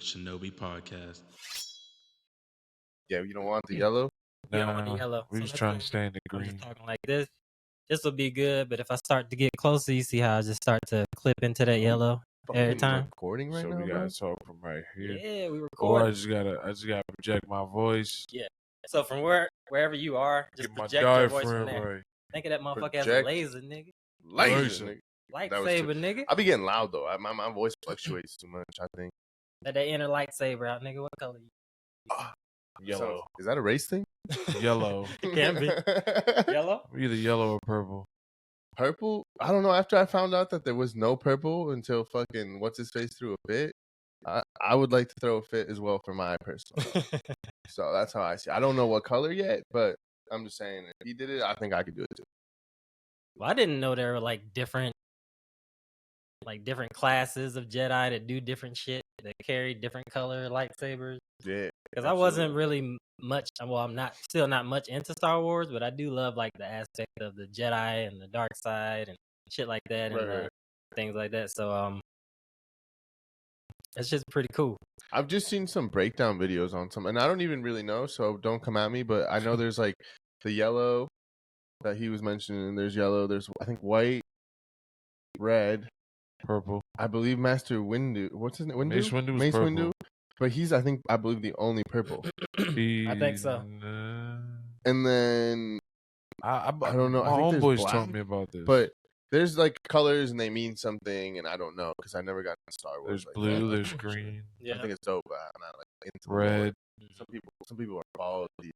Shinobi podcast. Yeah, you don't want the yellow? You don't want the yellow. We So just let's trying go. to stay in the I'm green. just talking like this. This will be good, but if I start to get closer, you see how I just start to clip into that yellow every Fucking time. recording right So now, we bro? gotta talk from right here. Yeah, we Or record. I just gotta project my voice. Yeah. So from wherever you are, just Get my project your voice from diaphragm there. right. Think of that motherfucker as a Project. laser, nigga. Laser, Laser. nigga. That was Lightsaber, too- nigga. I be getting loud though. My voice fluctuates too much, I think. Let that inner lightsaber out, nigga. What color you? Yellow. Is that a race thing? Yellow. It can be. Yellow? Either yellow or purple. Purple? I don't know. After I found out that there was no purple until fucking what's his face threw a fit, I would like to throw a fit as well for my personal. So that's how I see it. I don't know what color yet, but I'm just saying if he did it, I think I could do it too. Well, I didn't know there were different classes of Jedi that do different shit that carry different color lightsabers. Yeah. Because I wasn't really much. Well, I'm still not much into Star Wars, but I do love the aspect of the Jedi and the dark side and shit like that, and Right. things like that. So it's just pretty cool. I've just seen some breakdown videos on some, and I don't even really know, so don't come at me. But I know there's the yellow that he was mentioning. There's yellow. There's I think white, red, Purple. I believe Master Windu. What's his name? Windu? Mace Windu was Mace purple. Windu. But he's I believe the only purple. I think so. And then I don't know. My I think there's homeboys black, told me about this. But there's colors and they mean something, and I don't know because I never got into Star Wars. There's like blue. that. There's green. Yeah. I think it's dope. But I'm not into the Red. lore. Some people are balls deep.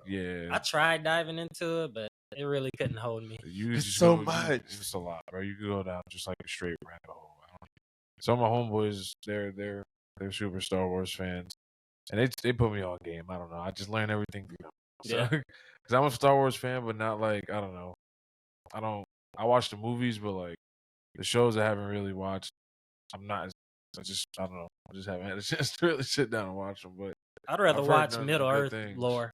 Yeah. I tried diving into it, but it really couldn't hold me. It's so much. It's a lot, bro. You could go down just like a straight rabbit hole. Some of my homeboys, they're super Star Wars fans, and they put me on game. I don't know. I just learn everything from them. Yeah. Because I'm a Star Wars fan, but not I don't know. I watch the movies, but the shows I haven't really watched, I'm not. I don't know. I just haven't had a chance to really sit down and watch them. But I'd rather I've heard watch nothing Middle but good Earth things. lore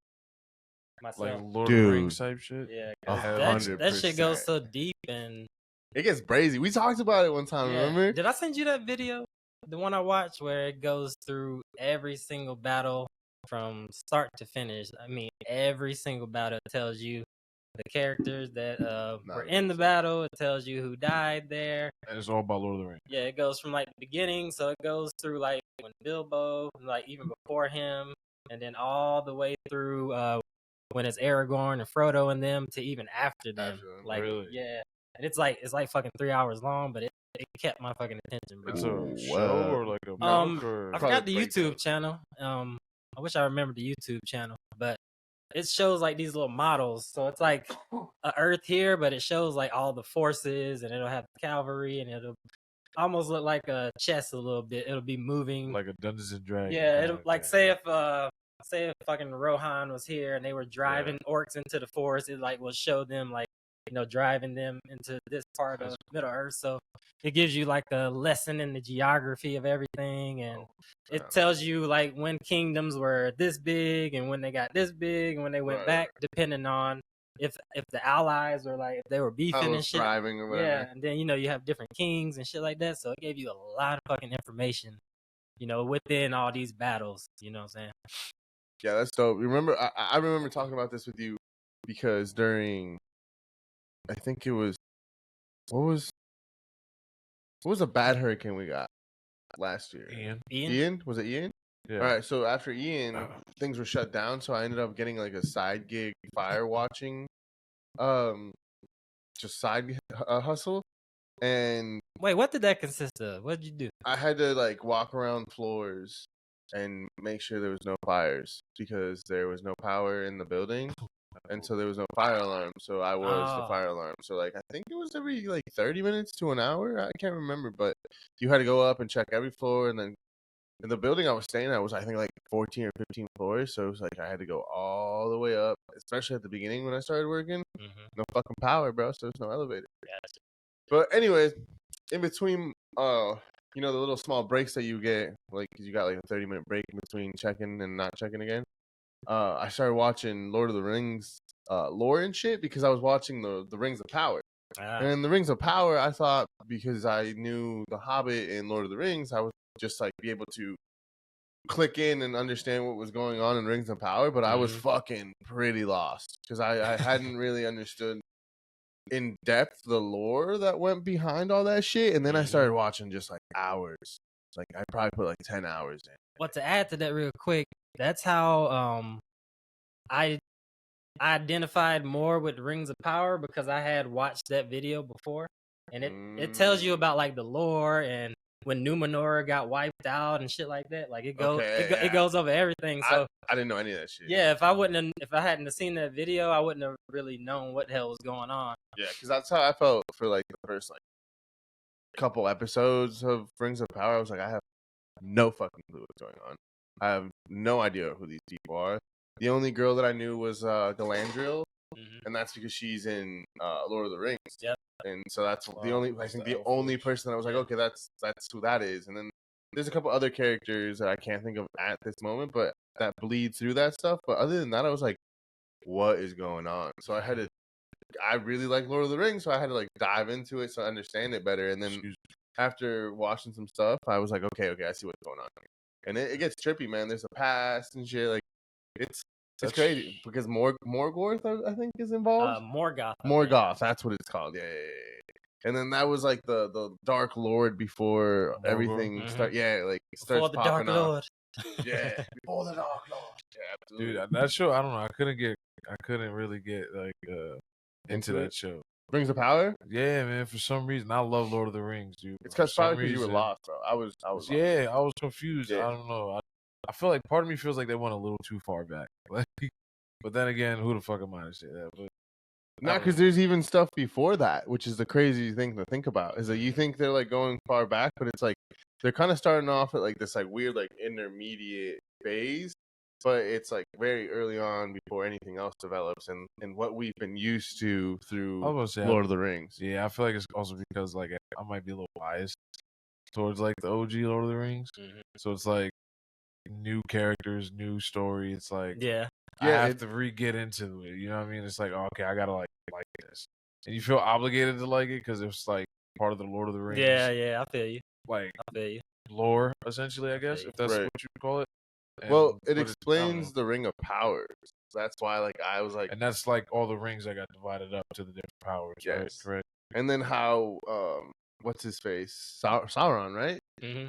myself. Like Lord of the Rings type shit. Yeah, 100%. that shit goes so deep and it gets crazy. We talked about it one time. yeah. Remember? Did I send you that video? The one I watched where it goes through every single battle from start to finish. I mean, every single battle tells you the characters that were in the battle. It tells you who died there. And it's all about Lord of the Rings. Yeah, it goes from the beginning, so it goes through when Bilbo, even before him, and then all the way through when it's Aragorn and Frodo and them to even after them. Really? Yeah, and it's fucking 3 hours long, but it kept my fucking attention, bro. It's a show or like a book or I forgot the YouTube channel. I wish I remembered the YouTube channel, but it shows these little models. So it's a Earth here, but it shows all the forces, and it'll have cavalry, and it'll almost look like a chess a little bit. It'll be moving like a Dungeons and Dragons. Yeah, it'll say if fucking Rohan was here and they were driving orcs into the forest, it will show them driving them into this part of Middle Earth. So it gives you a lesson in the geography of everything, and it tells you when kingdoms were this big and when they got this big and when they went back, depending on if the allies were if they were beefing and shit. Thriving or whatever. Yeah, and then you have different kings and shit like that. So it gave you a lot of fucking information, within all these battles. You know what I'm saying? Yeah, that's dope. Remember, I remember talking about this with you because during, I think it was, what was a bad hurricane we got last year? Ian? Was it Ian? Yeah. All right, so after Ian, things were shut down, so I ended up getting a side gig fire watching, just side hustle. And wait, what did that consist of? What did you do? I had to walk around floors and make sure there was no fires because there was no power in the building, and so there was no fire alarm. So I was the fire alarm. So I think it was every 30 minutes to an hour. I can't remember, but you had to go up and check every floor, and then in the building I was staying at was I think 14 or 15 floors. So it was I had to go all the way up, especially at the beginning when I started working. No fucking power, bro. So there's no elevator. Gotcha. But anyways, in between, the little small breaks that you get, because you got a 30-minute break in between checking and not checking again. I started watching Lord of the Rings lore and shit because I was watching the Rings of Power. And in the Rings of Power, I thought because I knew The Hobbit and Lord of the Rings, I would just be able to click in and understand what was going on in Rings of Power, but I was fucking pretty lost because I hadn't really understood in depth the lore that went behind all that shit, and then I started watching just like hours. Like I probably put like 10 hours in. But to add to that real quick, that's how I identified more with Rings of Power because I had watched that video before, and it tells you about like the lore and when Numenor got wiped out and shit like that. Like it goes over everything. So I didn't know any of that shit. Yeah, if I hadn't seen that video, I wouldn't have really known what the hell was going on. Yeah, because that's how I felt for like the first like couple episodes of Rings of Power. I was like, I have no fucking clue what's going on. I have no idea who these people are. The only girl that I knew was Galadriel, and that's because she's in Lord of the Rings. Yep. And so that's the only person that I was like, okay, that's who that is. And then there's a couple other characters that I can't think of at this moment, but that bleed through that stuff. But other than that, I was like, what is going on? So I really like Lord of the Rings, so I had to like dive into it so I understand it better. And then after watching some stuff, I was like, okay, I see what's going on. And it gets trippy, man. There's a past and shit. Like it's crazy because Morgoth, I think, is involved. Morgoth, that's what it's called. Yeah. And then that was like the Dark Lord before everything starts. Yeah, like starts before the Dark Lord. Yeah, before the Dark Lord. Yeah, absolutely. Dude, that show, I don't know. I couldn't really get like into that show. Rings of Power? Yeah, man. For some reason, I love Lord of the Rings, dude. It's probably because you were lost, bro. I was lost. Yeah, I was confused. Yeah. I don't know. I feel like part of me feels like they went a little too far back. Like, but then again, who the fuck am I to say that? But not because there's even stuff before that, which is the crazy thing to think about. Is that you think they're like going far back, but it's like they're kind of starting off at like this like weird like intermediate phase, but it's like very early on before anything else develops and what we've been used to through Lord of the Rings. Yeah, I feel like it's also because like I might be a little biased towards like the OG Lord of the Rings. So it's like new characters, new story. It's like I have to re-get into it. You know what I mean? It's like, okay, I gotta like this, and you feel obligated to like it because it's like part of the Lord of the Rings. Yeah, I feel you. Like I feel you. Lore, essentially, I guess, if that's what you call it. And, well, it explains the Ring of Power. That's why, like, I was like, and that's like all the rings that got divided up to the different powers. Yes, right? Correct. And then how, what's his face, Sauron, right?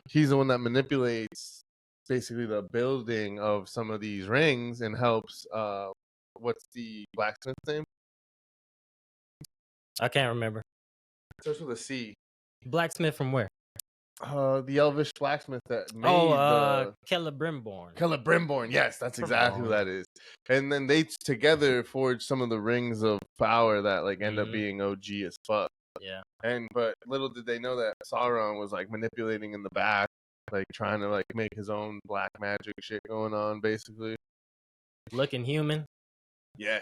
He's the one that manipulates basically the building of some of these rings and helps. What's the blacksmith's name? I can't remember. It starts with a C. Blacksmith from where? The Elvish blacksmith that made Celebrimbor. Celebrimbor, yes, that's exactly who that is. And then they together forged some of the rings of power that like end up being OG as fuck. Yeah. But little did they know that Sauron was like manipulating in the back, like trying to like make his own black magic shit going on, basically. Looking human. Yeah.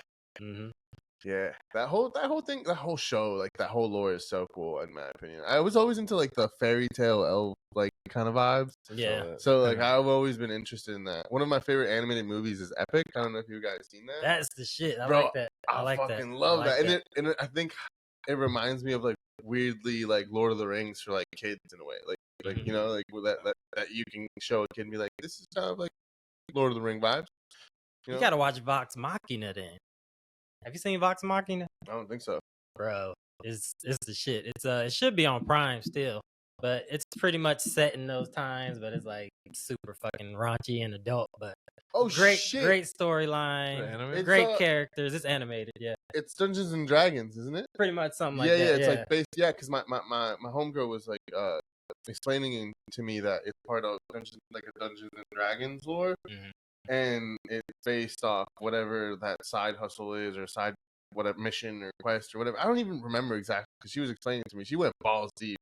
Yeah, that whole thing, that whole show, like that whole lore is so cool in my opinion. I was always into like the fairy tale elf like kind of vibes. Yeah. So like I've always been interested in that. One of my favorite animated movies is Epic. I don't know if you guys seen that. That's the shit. I Bro, like that. I like fucking love that. And I think it reminds me of like weirdly like Lord of the Rings for like kids in a way. Like you know like that you can show a kid and be like, this is kind of like Lord of the Ring vibes. You gotta watch Vox Machina then. Have you seen Vox Machina? I don't think so. Bro, it's the shit. It should be on Prime still, but it's pretty much set in those times. But it's like super fucking raunchy and adult. But great storyline, great characters. It's animated, yeah. It's Dungeons and Dragons, isn't it? Pretty much something like that. Yeah, it's like based. Yeah, because my homegirl was like explaining to me that it's part of Dungeons and Dragons lore. And it's based off whatever that side hustle is or side whatever mission or quest or whatever. I don't even remember exactly because she was explaining to me. She went balls deep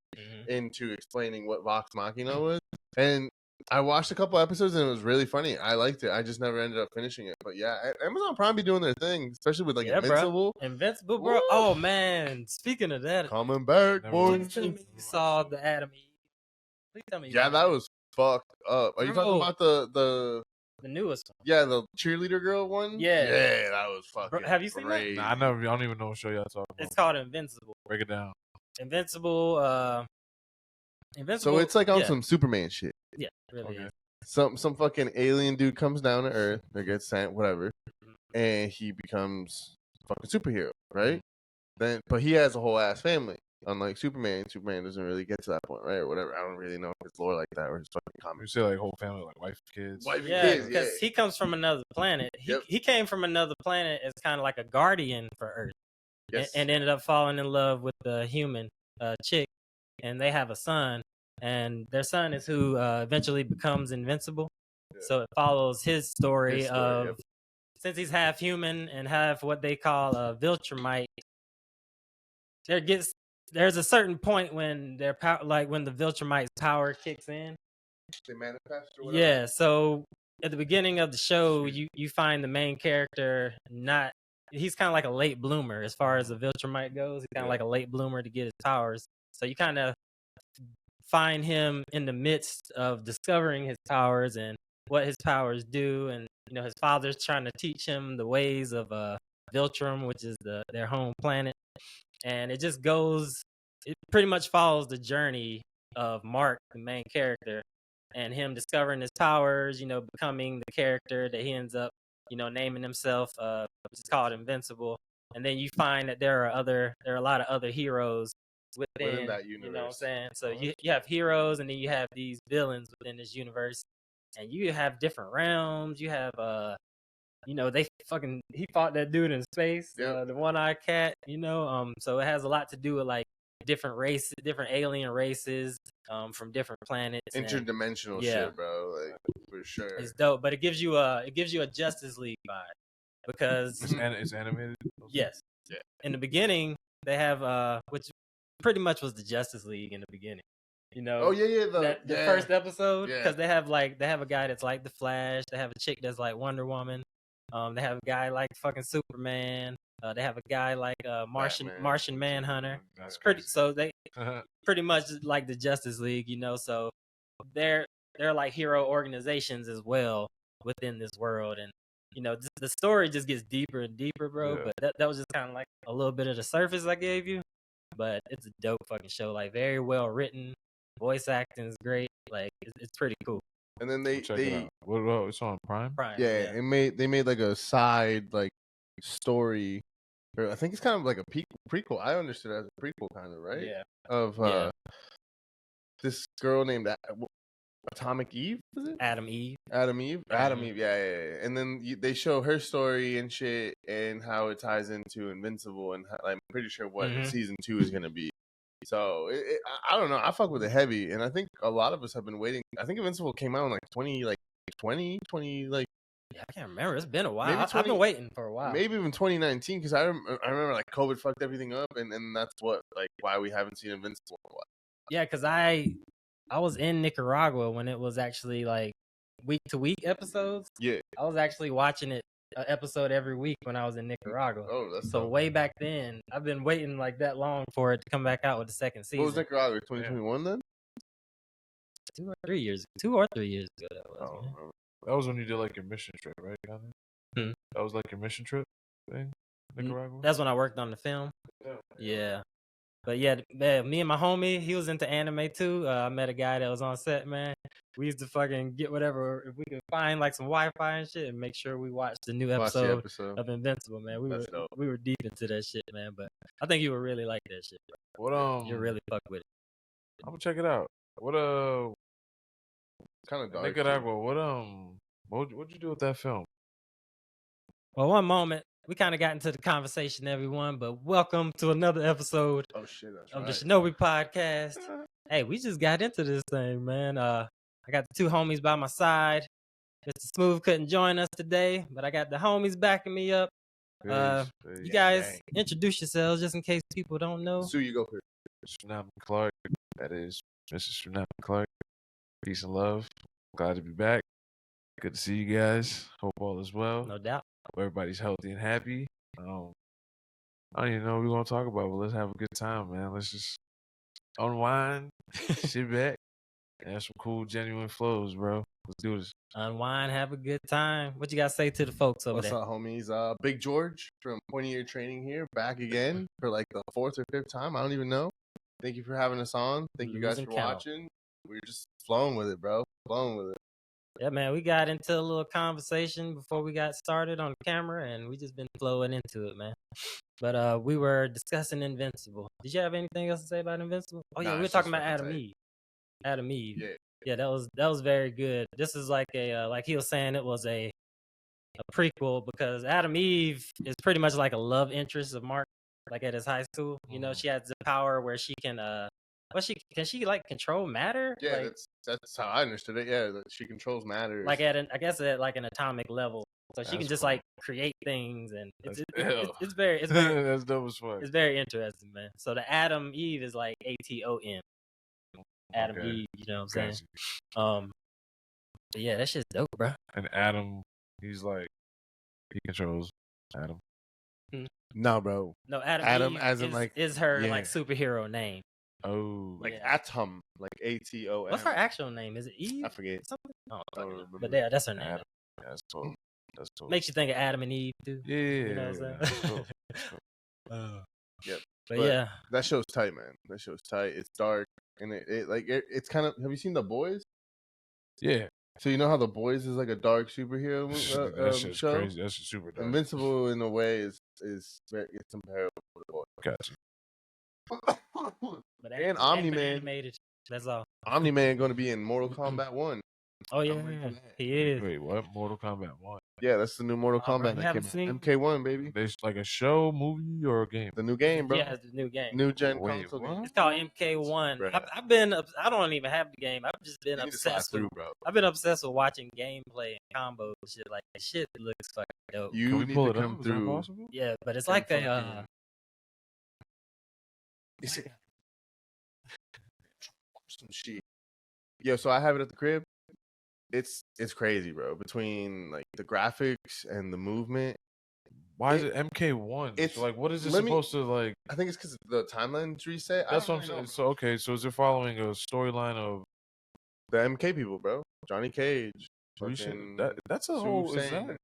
into explaining what Vox Machina was. And I watched a couple episodes and it was really funny. I liked it. I just never ended up finishing it. But yeah, Amazon Prime be doing their thing, especially with like Invincible. Bro. Invincible, bro. Woo! Oh man, speaking of that, coming back, boy. You saw the Adam Eve. Please tell me. Yeah, that was fucked up. Are you talking about the newest one? Yeah, the cheerleader girl one? Yeah, that was fucking Bro, have you seen that? Nah, I don't even know what show y'all talking about. It's called Invincible. Break it down. Invincible. So it's like on some Superman shit. Yeah, it really is. some fucking alien dude comes down to Earth or gets sent, whatever, and he becomes a fucking superhero, right? Then, but he has a whole ass family. Unlike Superman, Superman doesn't really get to that point, right? Or whatever. I don't really know his lore like that or his fucking You comics. say like whole family, like wife, kids. Wife and Yeah, kids, because he comes from another planet. He came from another planet as kind of like a guardian for Earth, and ended up falling in love with the human chick, and they have a son, and their son is who eventually becomes invincible. So it follows his story of since he's half human and half what they call a Viltrumite. There's a certain point when their power, like when the Viltrumite's power kicks in. They manifest or whatever. Yeah, so at the beginning of the show, you find the main character he's kind of like a late bloomer as far as the Viltrumite goes. He's kind of like a late bloomer to get his powers. So you kind of find him in the midst of discovering his powers and what his powers do, and his father's trying to teach him the ways of Viltrum, which is their home planet. And it pretty much follows the journey of Mark, the main character, and him discovering his powers, becoming the character that he ends up, naming himself, which is called Invincible. And then you find that there are a lot of other heroes within that universe. You know what I'm saying? So you have heroes, and then you have these villains within this universe, and you have different realms. You have he fought that dude in space, the one-eyed cat, so it has a lot to do with like different races, different alien races, from different planets. Interdimensional shit, bro. Like for sure. It's dope, but it gives you a Justice League vibe because it's animated. Yes. Yeah. In the beginning, they have which pretty much was the Justice League in the beginning. The first episode, because they have a guy that's like the Flash, they have a chick that's like Wonder Woman, they have a guy like fucking Superman, they have a guy like Martian Manhunter. That's pretty. So they pretty much like the Justice League, So they're like hero organizations as well within this world, and the story just gets deeper and deeper, bro. Yeah. But that was just kind of like a little bit of the surface I gave you. But it's a dope fucking show, like very well written. Voice acting is great. Like it's pretty cool. And then they check it out. What, it's on Prime. Yeah, they made like a side like story. Or I think it's kind of like a prequel. I understood it as a prequel, kind of, right? Yeah. Of this girl named Atomic Eve, was it? Adam Eve. Yeah. And then they show her story and shit, and how it ties into Invincible, and I'm pretty sure what season 2 is gonna be. So I don't know. I fuck with it heavy, and I think a lot of us have been waiting. I think Invincible came out in like 2020, like. Yeah, I can't remember. It's been a while. I've been waiting for a while. Maybe even 2019, because I remember like COVID fucked everything up, and that's why we haven't seen Invincible in a while. Yeah, because I was in Nicaragua when it was actually like week to week episodes. Yeah, I was actually watching it an episode every week when I was in Nicaragua. Oh, that's so way back then. I've been waiting like that long for it to come back out with the second season. What was Nicaragua? 2021 then? 2 or 3 years ago. That was. That was when you did like your mission trip, right? That was like your mission trip thing, Nicaragua. That's when I worked on the film. Yeah. But yeah, me and my homie, he was into anime too. I met a guy that was on set, man. We used to fucking get whatever, if we could find like some Wi-Fi and shit, and make sure we watched the new episode of Invincible, man. We were deep into that shit, man. But I think you would really like that shit, bro. You really fuck with it. I'm gonna check it out. What kind of dark. Nicaragua. What'd you do with that film? Well, one moment. We kind of got into the conversation, everyone, but welcome to another episode of the Shinobi podcast. Hey, we just got into this thing, man. I got the two homies by my side. Mr. Smooth couldn't join us today, but I got the homies backing me up. You guys introduce yourselves just in case people don't know. Sue, you go first. Tsunami Clark. That is Mr. Tsunami Clark. Peace and love. Glad to be back. Good to see you guys. Hope all is well. No doubt. Hope everybody's healthy and happy. I don't even know what we're going to talk about, but let's have a good time, man. Let's just unwind, sit back, and have some cool, genuine flows, bro. Let's do this. Unwind, have a good time. What you got to say to the folks over there? What's up, homies? Big George from Pointy Ear Training here, back again for like the 4th or 5th time. I don't even know. Thank you for having us on. Thank you guys for watching. We're just flowing with it, bro. Flowing with it. Yeah, man, we got into a little conversation before we got started on camera, and we just been flowing into it, man. But we were discussing Invincible. Did you have anything else to say about Invincible? Oh yeah, Nah, we were it's talking just about fucking Adam tight. Eve. Adam Eve. Yeah. Yeah, that was very good. This is like a like he was saying it was a prequel because Adam Eve is pretty much like a love interest of Mark, like at his high school. You know, she has the power where she can can she like control matter? Yeah, Like, that's how I understood it. Yeah, that she controls matters. like at I guess at like an atomic level. So she can That's just cool. like create things, and Ew. it's very That's dope as fuck. it's very interesting, man. So the Adam Eve is like ATOM. Adam Okay. Eve, you know what I'm saying? Gotcha. But yeah, that shit's dope, bro. And Adam, he's like, he controls Adam. No, bro. No, Adam Adam Eve as in, like, is her yeah. like superhero name. Oh, Like Yeah. Atom, like ATOM. What's her actual name? Is it Eve? I forget. Something? Oh, I don't fucking know. remember. But yeah, that's her name. Adam. Yeah, that's cool. That's cool. Makes you think of Adam and Eve too. Yeah, You know what I'm saying? that's cool. That's cool. Yep. But But yeah, that show's tight, man. That show's tight. It's dark, and it's kind of. Have you seen The Boys? Yeah, So you know how The Boys is like a dark superhero that shit's show. crazy. That's super dark. Invincible in a way is very, it's comparable to The Boys. Gotcha. but And been Omni-Man. animated. That's all. Omni-Man going to be in Mortal Kombat 1. Oh yeah, I'm ready for that. he is. Wait, what? Mortal Kombat 1? Yeah, that's the new Mortal Oh, bro, Kombat you that haven't came seen- out. MK1, baby. There's like a show, movie, or a game? The new game, bro. Yeah, it's the new game. New gen Wait, console what? game. It's called MK1. Bruh. I've been. I don't even have the game. I've just been You need to slide obsessed with. through, bro. I've been obsessed with watching gameplay and combos and shit. Like the shit looks fucking dope. You Can we need pull to it come up? Is that through. possible? Yeah, but it's Can like a. fucking- You see- some shit. Yo, so I have it at the crib. It's crazy, bro. Between like the graphics and the movement, Why is it MK1? it's- So, like, what is this let me- supposed to like? I think it's because the timeline's reset. That's I what I'm don't saying. really know. So okay, so is it following a storyline of The MK people, bro. Johnny Cage. we should, fucking that's a Su whole is Sang. that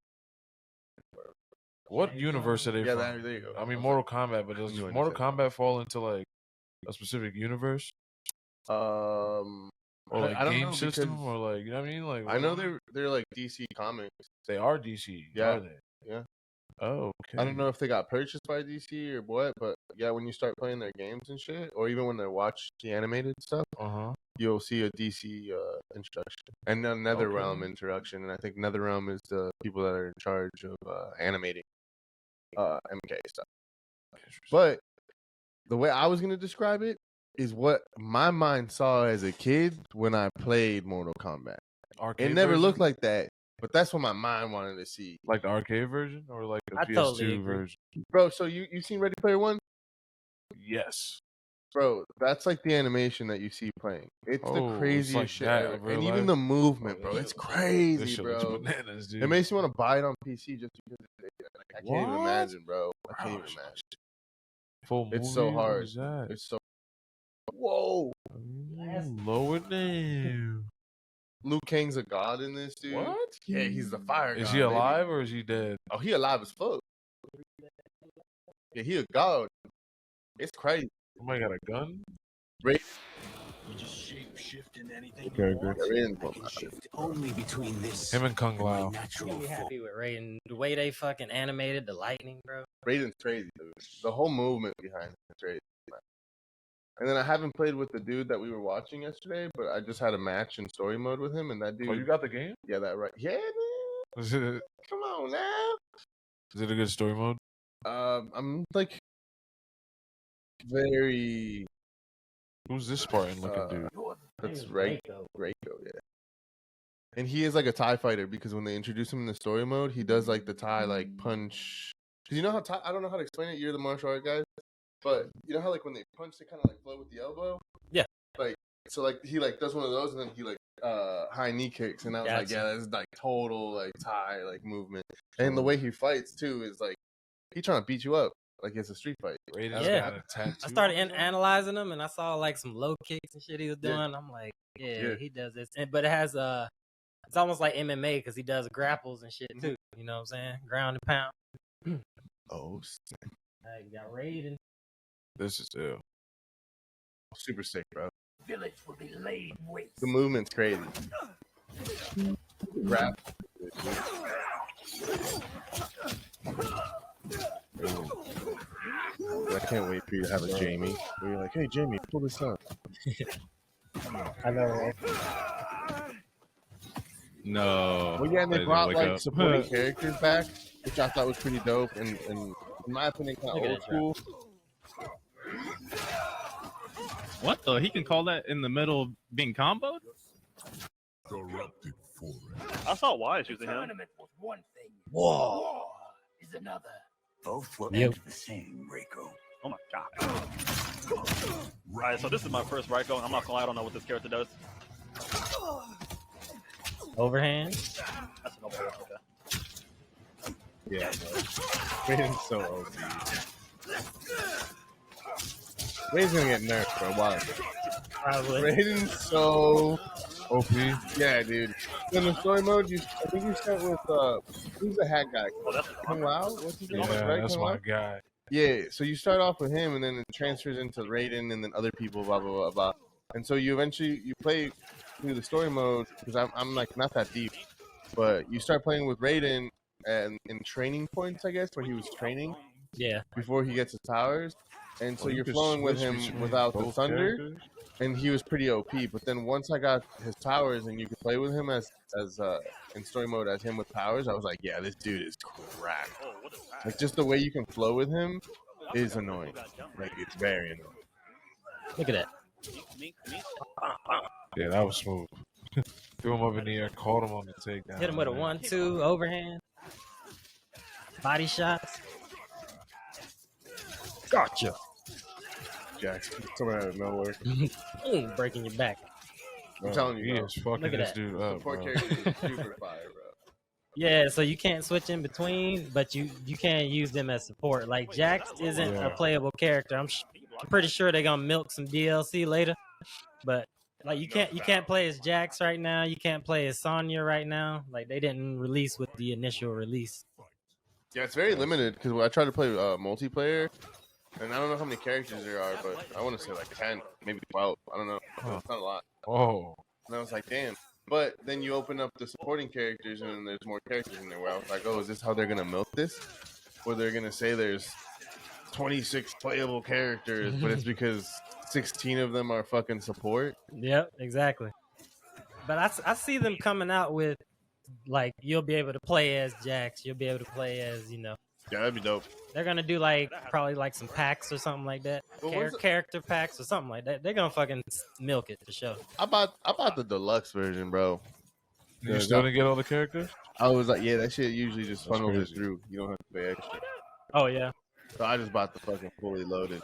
what universe are they Yeah, from? there you go. I mean was Mortal Kombat, but does knew I Mortal said that. Kombat fall into like a specific universe or like I don't game know, system because or like you know what I mean? Like I know what- they're like DC Comics. they are DC. Yeah. Are they? Yeah. Oh, okay. I don't know if they got purchased by DC or what, but yeah, when you start playing their games and shit, or even when they watch the animated stuff, you'll see a DC introduction and a NetherRealm Okay. introduction, and I think NetherRealm is the people that are in charge of animating MK stuff. But the way I was gonna describe it is what my mind saw as a kid when I played Mortal Kombat. Arcade It never version? looked like that, but that's what my mind wanted to see. like the arcade version or like the I PS2 totally agree. version. Bro, so you seen Ready Player One? Yes. Bro, that's like the animation that you see playing. It's Oh, the it's craziest like shit that ever. in real And even life? the movement, Oh, bro. this It's shit looks- crazy, This shit looks bro. bananas, dude. It makes me want to buy it on PC just because I can't even What? imagine, bro. I can't Bro, even imagine. Full movie? It's so What hard. is that? It's so Whoa. Lower it down. Liu Kang's a god in this, dude. What? Yeah, he's the fire god. Is he baby. alive or is he dead? Oh, he alive as fuck. Yeah, he a god. It's crazy. Somebody got a gun? You just shape shift into anything Okay, you okay. want. They're in I for can my- shift only between this Him and Kung and my Lao. I'm natural gonna be form. happy with Raiden. The way they fucking animated the lightning, bro. Raiden's crazy, dude. The whole movement behind it is crazy. And then I haven't played with the dude that we were watching yesterday, but I just had a match in story mode with him, and that dude. Oh, you got the game? Yeah, that right. Yeah, man. Is it Come on now. a good story mode? I'm like very. Who's this Spartan looking dude? That's Name is right, Reiko. Reiko. Yeah. And he is like a TIE fighter because when they introduce him in the story mode, he does like the TIE like punch. Cause you know how I don't know how to explain it. You're the martial art guy, but you know how like when they punch, they kind of like float with the elbow. Yeah. Like so, like he like does one of those, and then he like high knee kicks, and I was like, Gotcha. yeah, that's like total like TIE like movement. And the way he fights too is like he trying to beat you up like it's a street fight. Raiden's Yeah. got a tattoo. I started analyzing them, and I saw like some low kicks and shit he was Yeah. doing. I'm like, yeah, Yeah. he does this, but it has it's almost like MMA because he does grapples and shit too. You know what I'm saying? Ground and pound. Oh, You got Raiden. This is ill. super sick, bro. Village will be laid waste. The movement's crazy. Grab. I can't wait for you to have a Jamie. Where you're like, hey Jamie, pull this up. I know, right? No. Well, yeah, and they They didn't brought wake like up. supporting characters back, which I thought was pretty dope, and in my opinion, kind of Look at old that school. What the? He can call that in the middle of being comboed? Corrupted forest. I saw Wise using him. Tournament was one thing. War is another. Both will Yep. end the same, Reiko. Oh my god. Alright, so this is my first Raiko, and I'm not gonna lie, I don't know what this character does. Overhand. That's an overhand, okay. Yeah, Raiden's so OP. Raiden's gonna get nerfed for a while. Probably. Raiden's so OP. yeah, dude. In the story mode, I think you start with who's the hat guy? Oh, that's Kung Lao? What's his name? Yeah, Right, that's Kung Lao? my guy. Yeah, so you start off with him, and then it transfers into Raiden, and then other people, blah blah blah blah. And so you eventually you play through the story mode because I'm like not that deep, but you start playing with Raiden and in training points, I guess, where he was training Yeah. before he gets his powers, and so Oh, you you're could flowing with switch him between without the both thunder, characters? and he was pretty OP. But then once I got his powers, and you could play with him as in story mode as him with powers, I was like, yeah, this dude is cracked. Oh, what is that? Like just the way you can flow with him is annoying. Like it's very annoying. Look at that. Yeah, that was smooth. Threw him up in the air, caught him on the takedown. Hit him with a 1-2 overhand. Body shots. Gotcha. Jackson coming out of nowhere. Boom, breaking your back. I'm telling He you, bro. is fucking Look at this that. dude up, Support bro. character is super fire, bro. Yeah, so you can't switch in between, but you can't use them as support. Like Jax isn't Yeah. a playable character. I'm pretty sure they're gonna milk some DLC later, but like you can't play as Jax right now. You can't play as Sonya right now. Like they didn't release with the initial release. Yeah, it's very limited because when I tried to play multiplayer, and I don't know how many characters there are, but I want to say like 10, maybe 12. I don't know. It's not a lot. Oh, And I was like, damn. But then you open up the supporting characters, and then there's more characters in there. Where I was like, oh, is this how they're gonna milk this? Or they're gonna say there's 26 playable characters, but it's because 16 of them are fucking support. Yep, exactly. But I see them coming out with like you'll be able to play as Jax. You'll be able to play as Yeah, that'd be dope. they're gonna do like probably like some packs or something like that. Well, what's the- Character packs or something like that. They're gonna fucking milk it for sure. I bought the deluxe version, bro. you Yeah, still that- didn't get all the characters? I was like, yeah, that shit usually just That's funnels it crazy. through. You don't have to pay extra. Oh yeah, So I just bought the fucking fully loaded. It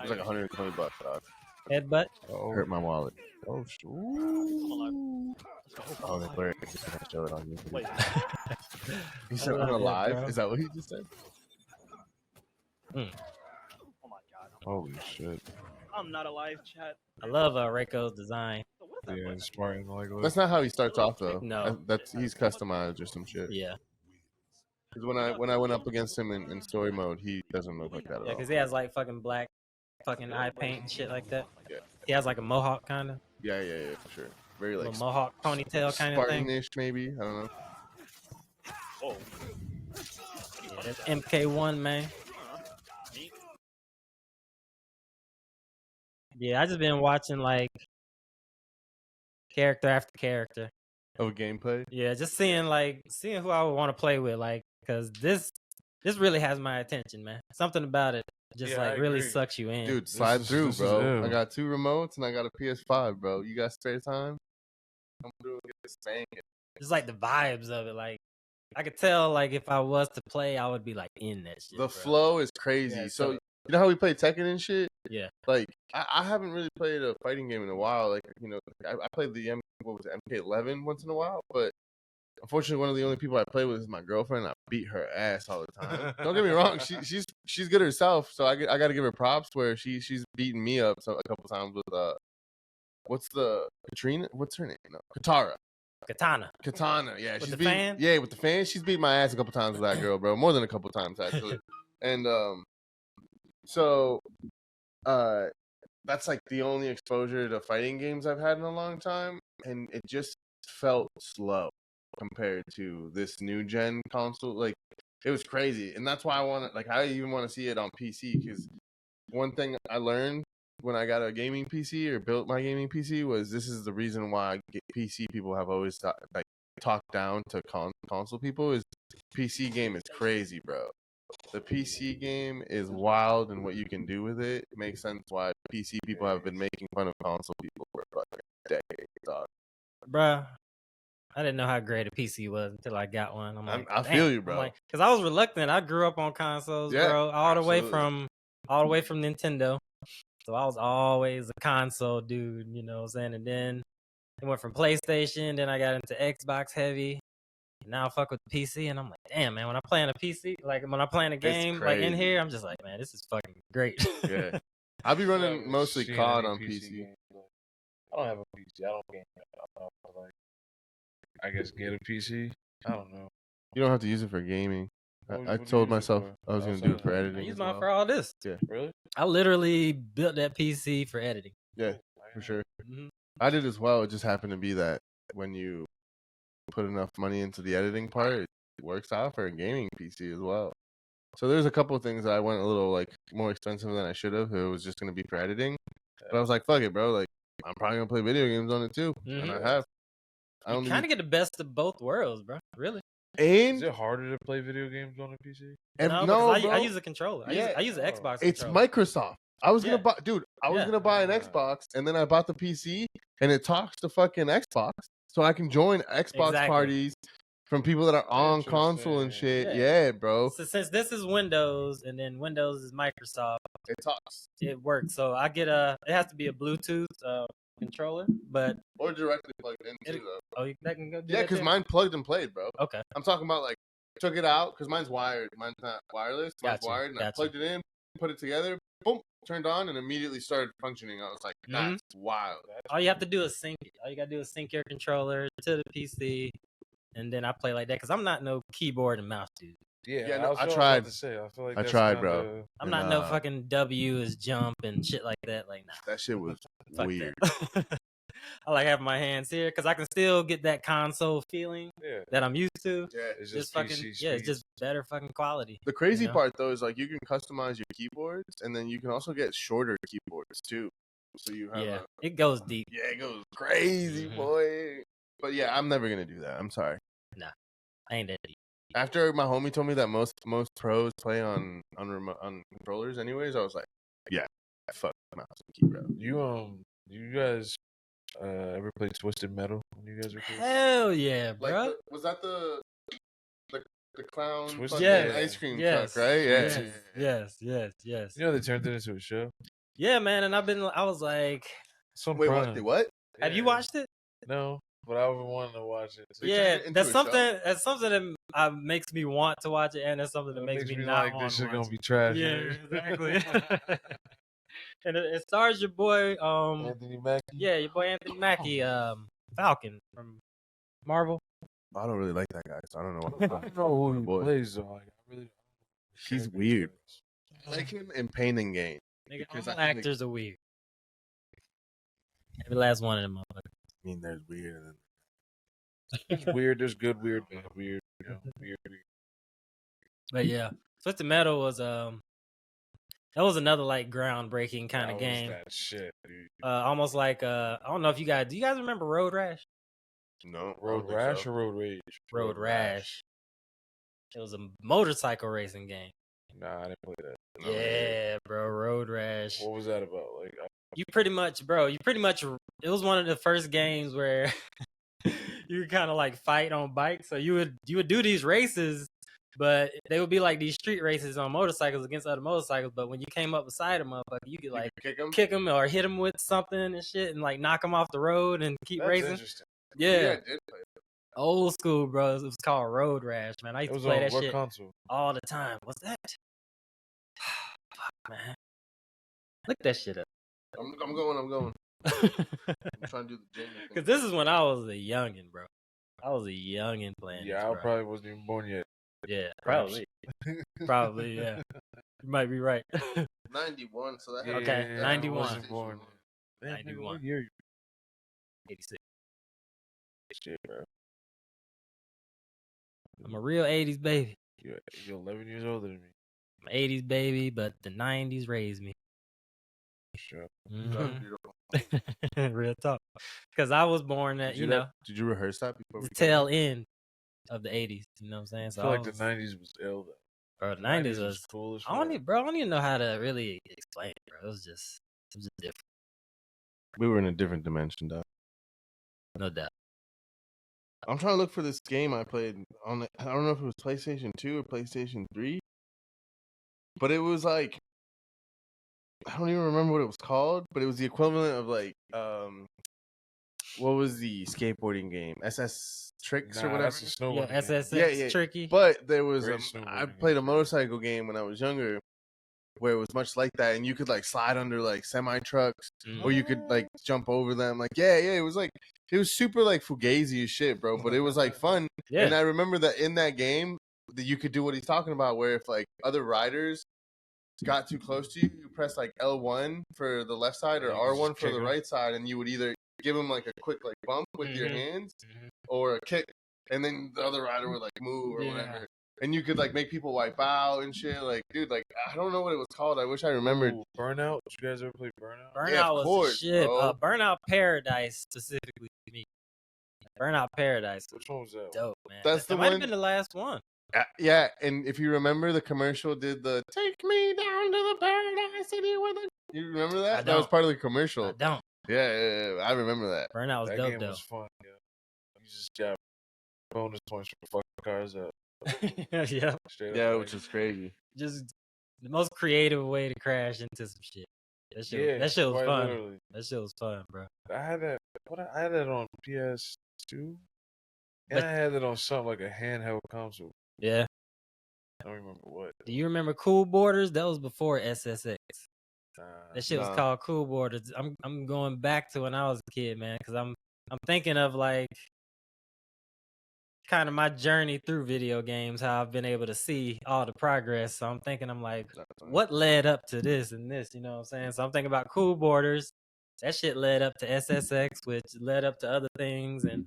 was like $120, dog. headbutt. Oh, Hurt my wallet. oh, shoot. Oh, they blurred it. Just gonna show it on you. Wait, He said I love on that, live. bro. Is that what he just said? oh my god. Holy shit. I'm not alive, chat. I love Reiko's design. So what is that Yeah, button? Spartan like That's not how he starts off though. No. That's he's customized or some shit. Yeah, Because when I went up against him in story mode, he doesn't look like that at yeah, all. because he has like fucking black, fucking eye paint and shit like that. Yeah. He has like a mohawk kind of, Yeah, for sure. Very like little mohawk ponytail kind of thing. Spartanish, maybe. I don't know. Oh. Yeah, that's MK1 man. Yeah, I just been watching like character after character. Oh, gameplay. Yeah, just seeing who I would want to play with, like, cause this really has my attention, man. Something about it just Yeah, I like really agree. sucks you in. Dude, slide is- through, this is bro. ill. I got 2 remotes and I got a PS5, bro. You got spare time? Come through and get this bang. Just like the vibes of it, like I could tell, like if I was to play, I would be like in that shit. The bro. flow is crazy. Yeah, so so- you know how we play Tekken and shit? Yeah. Like I haven't really played a fighting game in a while. Like I played the MK11 once in a while, but unfortunately one of the only people I play with is my girlfriend. I beat her ass all the time. Don't get me wrong, she's good herself, so I got to give her props where she's beaten me up a couple times with what's the Katrina? What's her name? No, Katana. Katana, yeah, With she's the beat, fan? yeah, with the fan. She's beat my ass a couple times with that girl, bro. More than a couple times actually. And so that's like the only exposure to fighting games I've had in a long time, and it just felt slow. compared to this new gen console. Like it was crazy, and that's why I even want to see it on PC because one thing I learned when I got a gaming PC or built my gaming PC was this is the reason why PC people have always talked down to console people is PC game is crazy, bro. The PC game is wild, and what you can do with it makes sense why PC people have been making fun of console people for like decades, dog. Bruh, I didn't know how great a PC was until I got one. I feel you, bro. Because I was reluctant. I grew up on consoles, bro, all the way from Nintendo. So I was always a console dude, you know what I'm saying? And then it went from PlayStation, then I got into Xbox heavy. And now I fuck with the PC, and I'm like, damn, man, when I'm playing a PC, like when I'm playing a game like in here, I'm just like, man, this is fucking great. Yeah. I'll be running mostly Shit, COD any on PC. game, but I don't have a PC. I don't game. Like, I guess get a PC. I don't know. You don't have to use it for gaming. What I do you told use it myself for? I was going to do it for I editing. use as mine well. for all this. Yeah. Really? I literally built that PC for editing. Yeah, for sure. Mm-hmm. I did as well. It just happened to be that when you put enough money into the editing part, it works out for a gaming PC as well. So there's a couple of things that I went a little like more expensive than I should have. It was just going to be for editing. But I was like, fuck it, bro. Like, I'm probably going to play video games on it too. And I have. You kind of get the best of both worlds, bro. Really. And Is it harder to play video games on a PC? No, bro. I use a controller. I use an Xbox It's controller. Microsoft. I was gonna buy, dude. I was gonna buy an Xbox, and then I bought the PC, and it talks to fucking Xbox, so I can join Xbox parties from people that are on console and shit. Yeah, bro. So since this is Windows, and then Windows is Microsoft, it talks. It works. So I get it has to be a Bluetooth controller, but or directly plugged into. Oh, that can go. Yeah, because mine plugged and played, bro. Okay. I'm talking about like took it out because mine's wired. Mine's not wireless. Mine's wired, and I plugged it in, put it together, boom, turned on, and immediately started functioning. I was like, that's wild. All you have to do is sync it. All you gotta do is sync your controller to the PC, and then I play like that because I'm not no keyboard and mouse dude. Yeah, no, I tried. To say. I feel like I tried, bro. I'm not no fucking W is jump and shit like that. Like, nah. That shit was weird. I like having my hands here because I can still get that console feeling that I'm used to. Yeah, it's just fucking it's just better fucking quality. The crazy part though is like you can customize your keyboards, and then you can also get shorter keyboards too. So you have it goes deep. Yeah, it goes crazy, boy. But yeah, I'm never gonna do that. I'm sorry. Nah, I ain't that deep. After my homie told me that most pros play on controllers, anyways, I was like, yeah, fuck mouse and keyboard. You guys ever play Twisted Metal when you guys were kids? Hell yeah, bro. Like was that the clown ice cream truck, right? Yes. You know they turned it into a show. Yeah, man, and I was like, wait, what? Have you watched it? No, but I've been wanting to watch it. So that's something. That's something that makes me want to watch it, and that's something that makes me not like want this to shit watch gonna it. be trash. Yeah, exactly. And it stars your boy Anthony Mackie. Yeah, your boy Anthony Mackie, Falcon from Marvel. I don't really like that guy, so I don't know. I don't know who he plays though. Like, I really. He's weird. I like him in Pain and Gain. Because all actors are weird. Every last one of them. I mean, there's weird. There's weird. There's good. Weird. Bad. Weird. You know, weird. But yeah, Twisted Metal was that was another like groundbreaking kind of game. That shit, dude. Almost like I don't know if do you guys remember Road Rash? No, Road Rash or Road Rage? Road Rash. It was a motorcycle racing game. Nah, I didn't play that. No, yeah, bro, Road Rash. What was that about? Like, you pretty much, it was one of the first games where you could kind of like fight on bikes. So you would do these races, but they would be like these street races on motorcycles against other motorcycles. But when you came up beside a motherfucker, you could like kick them or hit them with something and shit, and like knock them off the road and keep racing. Interesting. Yeah. I did play that. Old school, bro. It was called Road Rash, man. I used to play that shit console? all the time. What's that? Fuck, man. Look that shit up. I'm going. I'm trying to do the Jamie thing. Because this is when I was a youngin', bro. I was a youngin' playing Yeah, this, I probably wasn't even born yet. Yeah, probably. Probably, yeah. You might be right. 91, so that okay, 91. I wasn't born. 91. What year? 86. Shit, bro. I'm a real 80s baby. You're 11 years older than me. I'm an 80s baby, but the 90s raised me. Sure. Real talk. Because I was born at, Did you rehearse that before? the tail end of the 80s. You know what I'm saying? I So feel like the 90s was ill, though. Bro, the 90s was cool as I don't, fuck. bro, I don't even know how to really explain it, bro. It was just different. We were in a different dimension, though. No doubt. I'm trying to look for this game I played on the, I don't know if it was PlayStation 2 or PlayStation 3. But it was like, I don't even remember what it was called, but it was the equivalent of like what was the skateboarding game? SS Tricks or whatever. That's a snowboarding Yeah, game. SSX Tricky. But there was Great I snowboarding played a game. motorcycle game when I was younger where it was much like that, and you could like slide under like semi trucks, or you could like jump over them. Like it was super like fugazi as shit, bro. But it was like fun. Yeah. And I remember that in that game that you could do what he's talking about, where if like other riders got too close to you, you press like L1 for the left side or Yeah, you R1 just for kick the 'em. right side, and you would either give him like a quick like bump with your hands or a kick, and then the other rider would like move or whatever. And you could like make people wipe out and shit. Like, dude, like I don't know what it was called. I wish I remembered. Ooh, Burnout? Did you guys ever play Burnout? Burnout Yeah, of was course, the shit. bro. Burnout Paradise specifically to me. Burnout Paradise was Which one was that? dope, man. That's that the might have one- been the last one. Yeah, and if you remember, the commercial did the "Take me down to the paradise city with a." You remember that? I That was don't. part of the commercial. I don't. Yeah, I remember that. Burnout was That dope game though. was fun, yeah. You just got bonus points for fucking cars up. Yeah. Straight up, Yeah, like, which is crazy. Just the most creative way to crash into some shit. That shit was quite fun. literally. That shit was fun, bro. I had that. I had that on PS2, and But- I had it on something like a handheld console. Yeah. I don't remember what. Do you remember Cool Borders? That was before SSX. Nah. That shit was Nah. called Cool Borders. I'm going back to when I was a kid, man, because I'm thinking of like kind of my journey through video games, how I've been able to see all the progress. So I'm thinking, I'm like, what led up to this and this? You know what I'm saying? So I'm thinking about Cool Borders. That shit led up to SSX, which led up to other things and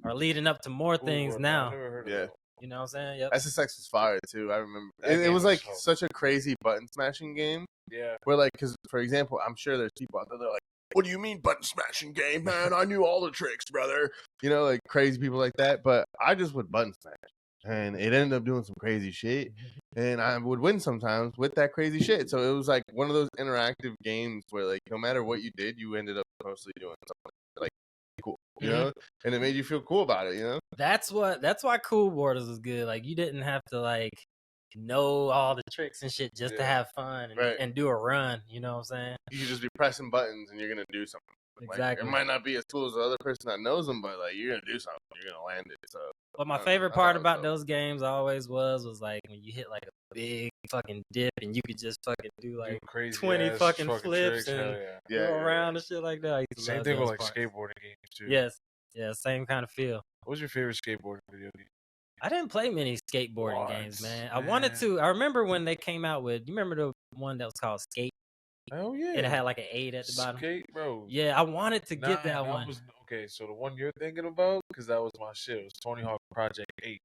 are leading up to more Cool things Board, now. I never heard of Yeah. that. You know what I'm saying? Yep. SSX was fire too. I remember That it game was was like so- such a crazy button smashing game. Yeah. Where like, because for example, I'm sure there's people out there that are like, "What do you mean button smashing game, man? I knew all the tricks, brother." You know, like crazy people like that. But I just would button smash, and it ended up doing some crazy shit, and I would win sometimes with that crazy shit. So it was like one of those interactive games where like no matter what you did, you ended up mostly doing something like cool, you know, and it made you feel cool about it, you know. That's why Cool Borders was good. Like you didn't have to like know all the tricks and shit just to Yeah. have fun and, Right. and do a run. You know what I'm saying? You could just be pressing buttons and you're gonna do something. Like, Exactly. it might not be as cool as the other person that knows them, but like you're gonna do something. You're gonna land it. So. But my I don't know. favorite I part thought it was about dope. those games always was like when you hit like a big fucking dip and you could just fucking do like Do crazy 20 ass fucking flips tricks, and hell yeah. Yeah, go yeah, around and shit like that. I used to Same love thing with those like parts. skateboarding games too. Yes. Yeah, same kind of feel. What was your favorite skateboarding video game? I didn't play many skateboarding What? games, man. I wanted Man. to. I remember when they came out with. You remember the one that was called Skate? Oh yeah. And it had like an 8 at the bottom. Skate, bro. Yeah, I wanted to get Nah, that one. Okay, so the one you're thinking about, because that was my shit. It was Tony Hawk Project 8.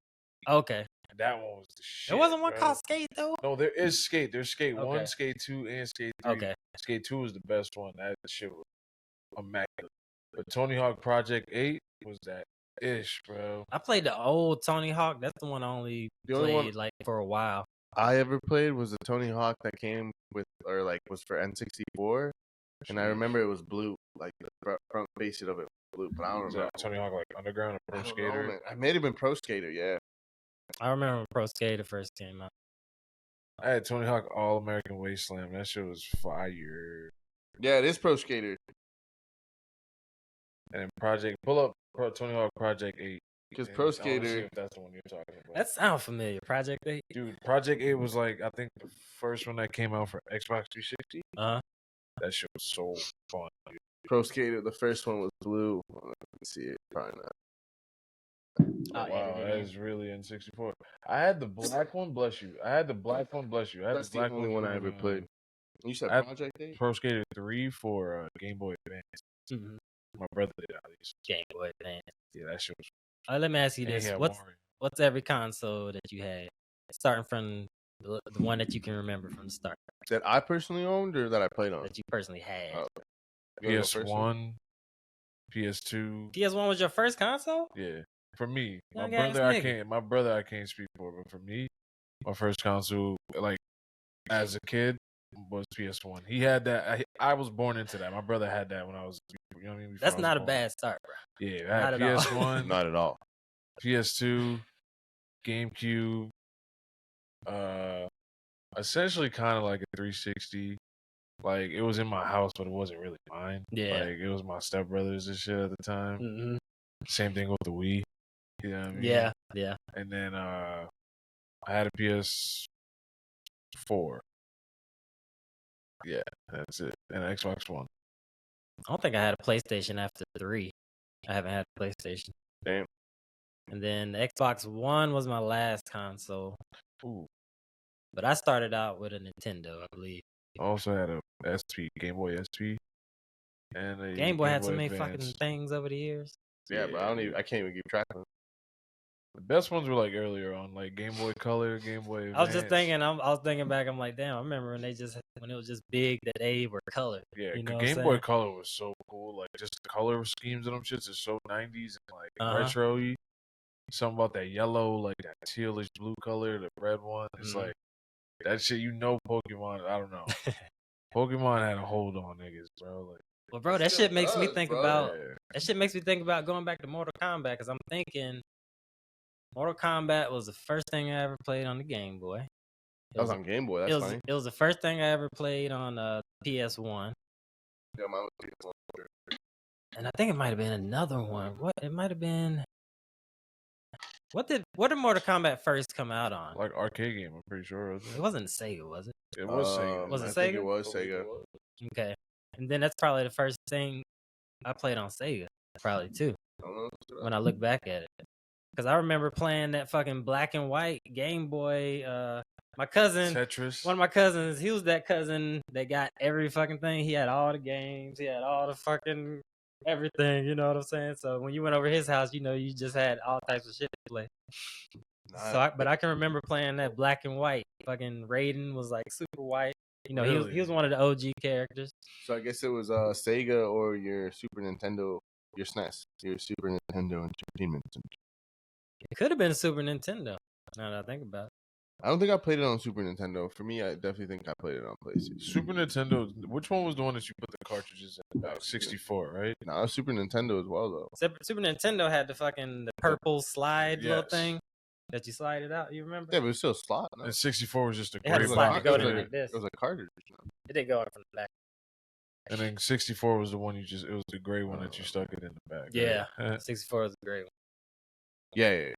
Okay. And that one was the shit. There wasn't one bro. called Skate though. No, there is Skate. There's Skate 1, Okay. Skate 2, and Skate 3. Okay. Skate 2 was the best one. That shit was immaculate. But Tony Hawk Project 8 was that ish, bro. I played the old Tony Hawk. That's the one I only The only played one- like for a while. I ever played was the Tony Hawk that came with, or like was for N64, and I remember it was blue, like the front face of it was blue, but I don't Was remember. that Tony Hawk like Underground or I Pro don't know, Skater? man. I may have been Pro Skater, yeah. I remember when Pro Skater first came out. I had Tony Hawk All American Wasteland. That shit was fire. Yeah, it is Pro Skater. And then pull up Tony Hawk Project 8. Because And Pro I wanna see Skater, if that's the one you're talking about. That sounds familiar. Project 8. Dude, Project 8 was like, I think the first one that came out for Xbox 360. Uh-huh. That shit was so fun, dude. Pro Skater, the first one was blue. Let me see it, probably not. I'll Wow, edit it that in. is really N64. I had the black one, bless you. I had the black one, bless you. I had That's the the black only one I from, ever played. You said I- Project 8? Pro Skater 3 for Game Boy Advance. Mhm. My brother did at least. Game Boy Advance. Yeah, that shit was. Let me ask you and he this: had What's Mario. what's every console that you had, starting from the one that you can remember from the start That I personally owned or that I played on? that you personally had? Oh, you wanna go first? PS1, PS2. PS1 was your first console? Yeah, for me, Young ass nigga. My brother I can't speak for, but for me, my first console, like as a kid, was PS1. He had that. I was born into that. My brother had that when I was, you know what I mean. Before That's I was not a born. bad start, bro. Yeah, I Not had at all. PS1, Not at all. PS2, GameCube. Essentially kind of like a 360. Like it was in my house, but it wasn't really mine. Yeah. Like it was my stepbrother's and shit at the time. Mm-hmm. Same thing with the Wii. You know what I mean? Yeah, yeah. And then I had a PS4. Yeah, that's it. And an Xbox One. I don't think I had a PlayStation after 3. I haven't had a PlayStation. Damn. And then the Xbox One was my last console. Ooh. But I started out with a Nintendo, I believe. I also had a SP, Game Boy SP. And a Game Boy had so many Advance. fucking things over the years. Yeah, but I can't even keep track of them. The best ones were like earlier on, like Game Boy Color, Game Boy Advance. I was just thinking, I was thinking back, I'm like, damn, I remember when it was just big that they were colored. Yeah, you know Game Boy Color was so cool. Like just the color schemes of them shits is so 90s and like retro-y. Something about that yellow, like that tealish blue color, the red one. It's like that shit. You know, Pokemon. I don't know. Pokemon had a hold on niggas, bro. Like, well, bro, that shit makes me think about. Yeah. That shit makes me think about going back to Mortal Kombat because I'm thinking Mortal Kombat was the first thing I ever played on the Game Boy. That was on Game Boy. That's funny. It was the first thing I ever played on PS1. Yeah, mine was PS1. And I think it might have been another one. What? It might have been. What did Mortal Kombat first come out on? Like arcade game, I'm pretty sure. It wasn't Sega, was it? It was Sega. Was it I Sega? think it was Sega. Okay. And then that's probably the first thing I played on Sega, probably too. When I look back at it. Because I remember playing that fucking black and white Game Boy. My cousin, Tetris. one of my cousins, he was that cousin that got every fucking thing. He had all the games. He had all the fucking everything. You know what I'm saying? So when you went over his house, you know, you just had all types of shit to play. But I can remember playing that black and white. Fucking Raiden was like super white. You know, Really? he was one of the OG characters. So I guess it was Sega or your Super Nintendo, your SNES, your Super Nintendo Entertainment Center. It could have been a Super Nintendo. Now that I think about it. I don't think I played it on Super Nintendo. For me, I definitely think I played it on PlayStation. Super Nintendo. Which one was the one that you put the cartridges in? About 64, right? No, Super Nintendo as well though. Super Nintendo had the purple slide little Yes. thing that you slide it out. You remember? Yeah, but it's still a slot. No? And 64 was just a It had a gray slide to box. go It was to like like this. It was a cartridge. It didn't go in from the back. And then 64 was the one it was the gray one that you stuck it in the back. Yeah, Right? 64 was a great one. Yeah.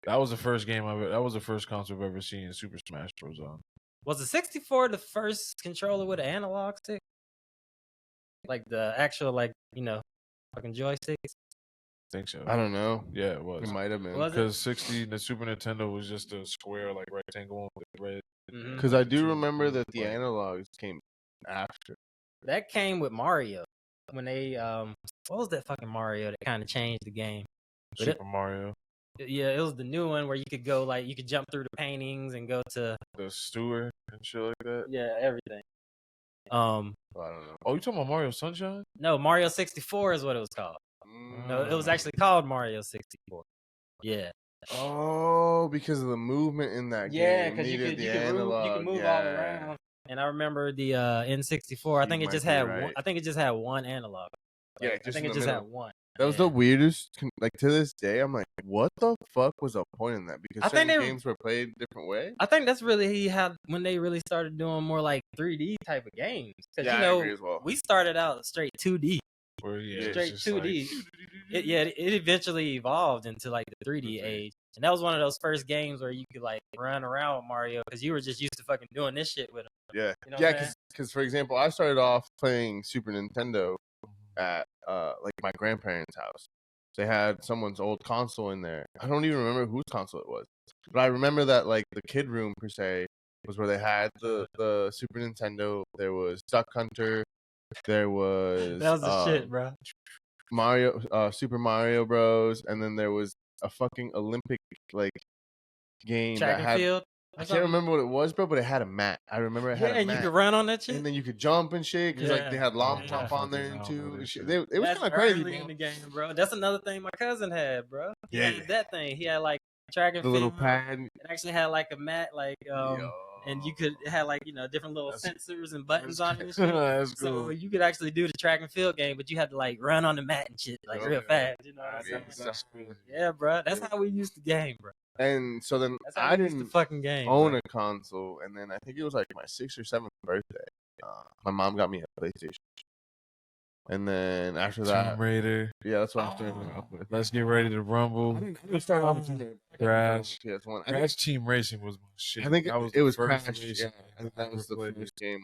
That was the first game that was the first console I've ever seen Super Smash Bros. On. Was the 64 the first controller with an analog stick? Like the actual, like, you know, fucking joysticks? I think so. I don't know. Yeah, it was. It might have been. Was it? Because the Super Nintendo was just a square, like rectangle one with red. Mhm. Because I do Two remember that the button. analogs came after. That came with Mario. When they, what was that fucking Mario that kind of changed the game? But Super Mario. Yeah, it was the new one where you could go, like, you could jump through the paintings and go to, The Stewart and shit like that. yeah, everything. Well, I don't know. Oh, you talking about Mario Sunshine? No, Mario 64 is what it was called. No, it was actually called Mario 64. Yeah. Oh, because of the movement in that Yeah, game. because you needed could the you could analog. move all yeah. around. And I remember the N64. I You think it might just be had right. one. I think it just had one analog. Yeah, I just think in it the just middle. had one. That was the weirdest. Like to this day, I'm like, what the fuck was the point in that? Because I think certain they- games were played a different way. I think that's really when they really started doing more like 3D type of games. Because Yeah, you I know, agree as well. we started out straight 2D. Where it's Straight just 2D. Like, It eventually evolved into like the 3D Mhm. age. And that was one of those first games where you could like run around with Mario because you were just used to fucking doing this shit with him. Yeah, You know what I'm yeah. saying? Because for example, I started off playing Super Nintendo at like my grandparents' house. They had someone's old console in there. I don't even remember whose console it was, but I remember that like the kid room per se was where they had the Super Nintendo. There was Duck Hunter. There was That was the shit, bro. Mario, Super Mario Bros, and then there was a fucking Olympic like game Track that and had. field. I can't remember what it was, bro, but it had a mat. I remember it had a and mat. you could run on that shit. And then you could jump and shit because like they had long yeah. jump on there I don't too. know And this shit. shit. It was That's kind of crazy, early bro. in the game, bro. That's another thing my cousin had, bro. He Yeah, had that thing. He had like track and the field. little pad. It actually had like a mat, like and you could it had like different little sensors and buttons on it and shit. That's So cool. you could actually do the track and field game, but you had to like run on the mat and shit like real fast. You know what I'm saying? That's crazy. Yeah, bro. That's how we used the game, bro. And so then That's how I we used the didn't fucking game. own bro. a console, and then I think it was like my 6th or 7th birthday. My mom got me a PlayStation, and then after that, Tomb Raider. yeah, that's what I started off with. Let's get ready to rumble. I didn't start off with Crash. PS1. Crash Team Racing was my shit. I think that was it was the first Crash. racing Yeah, I think that was the first game.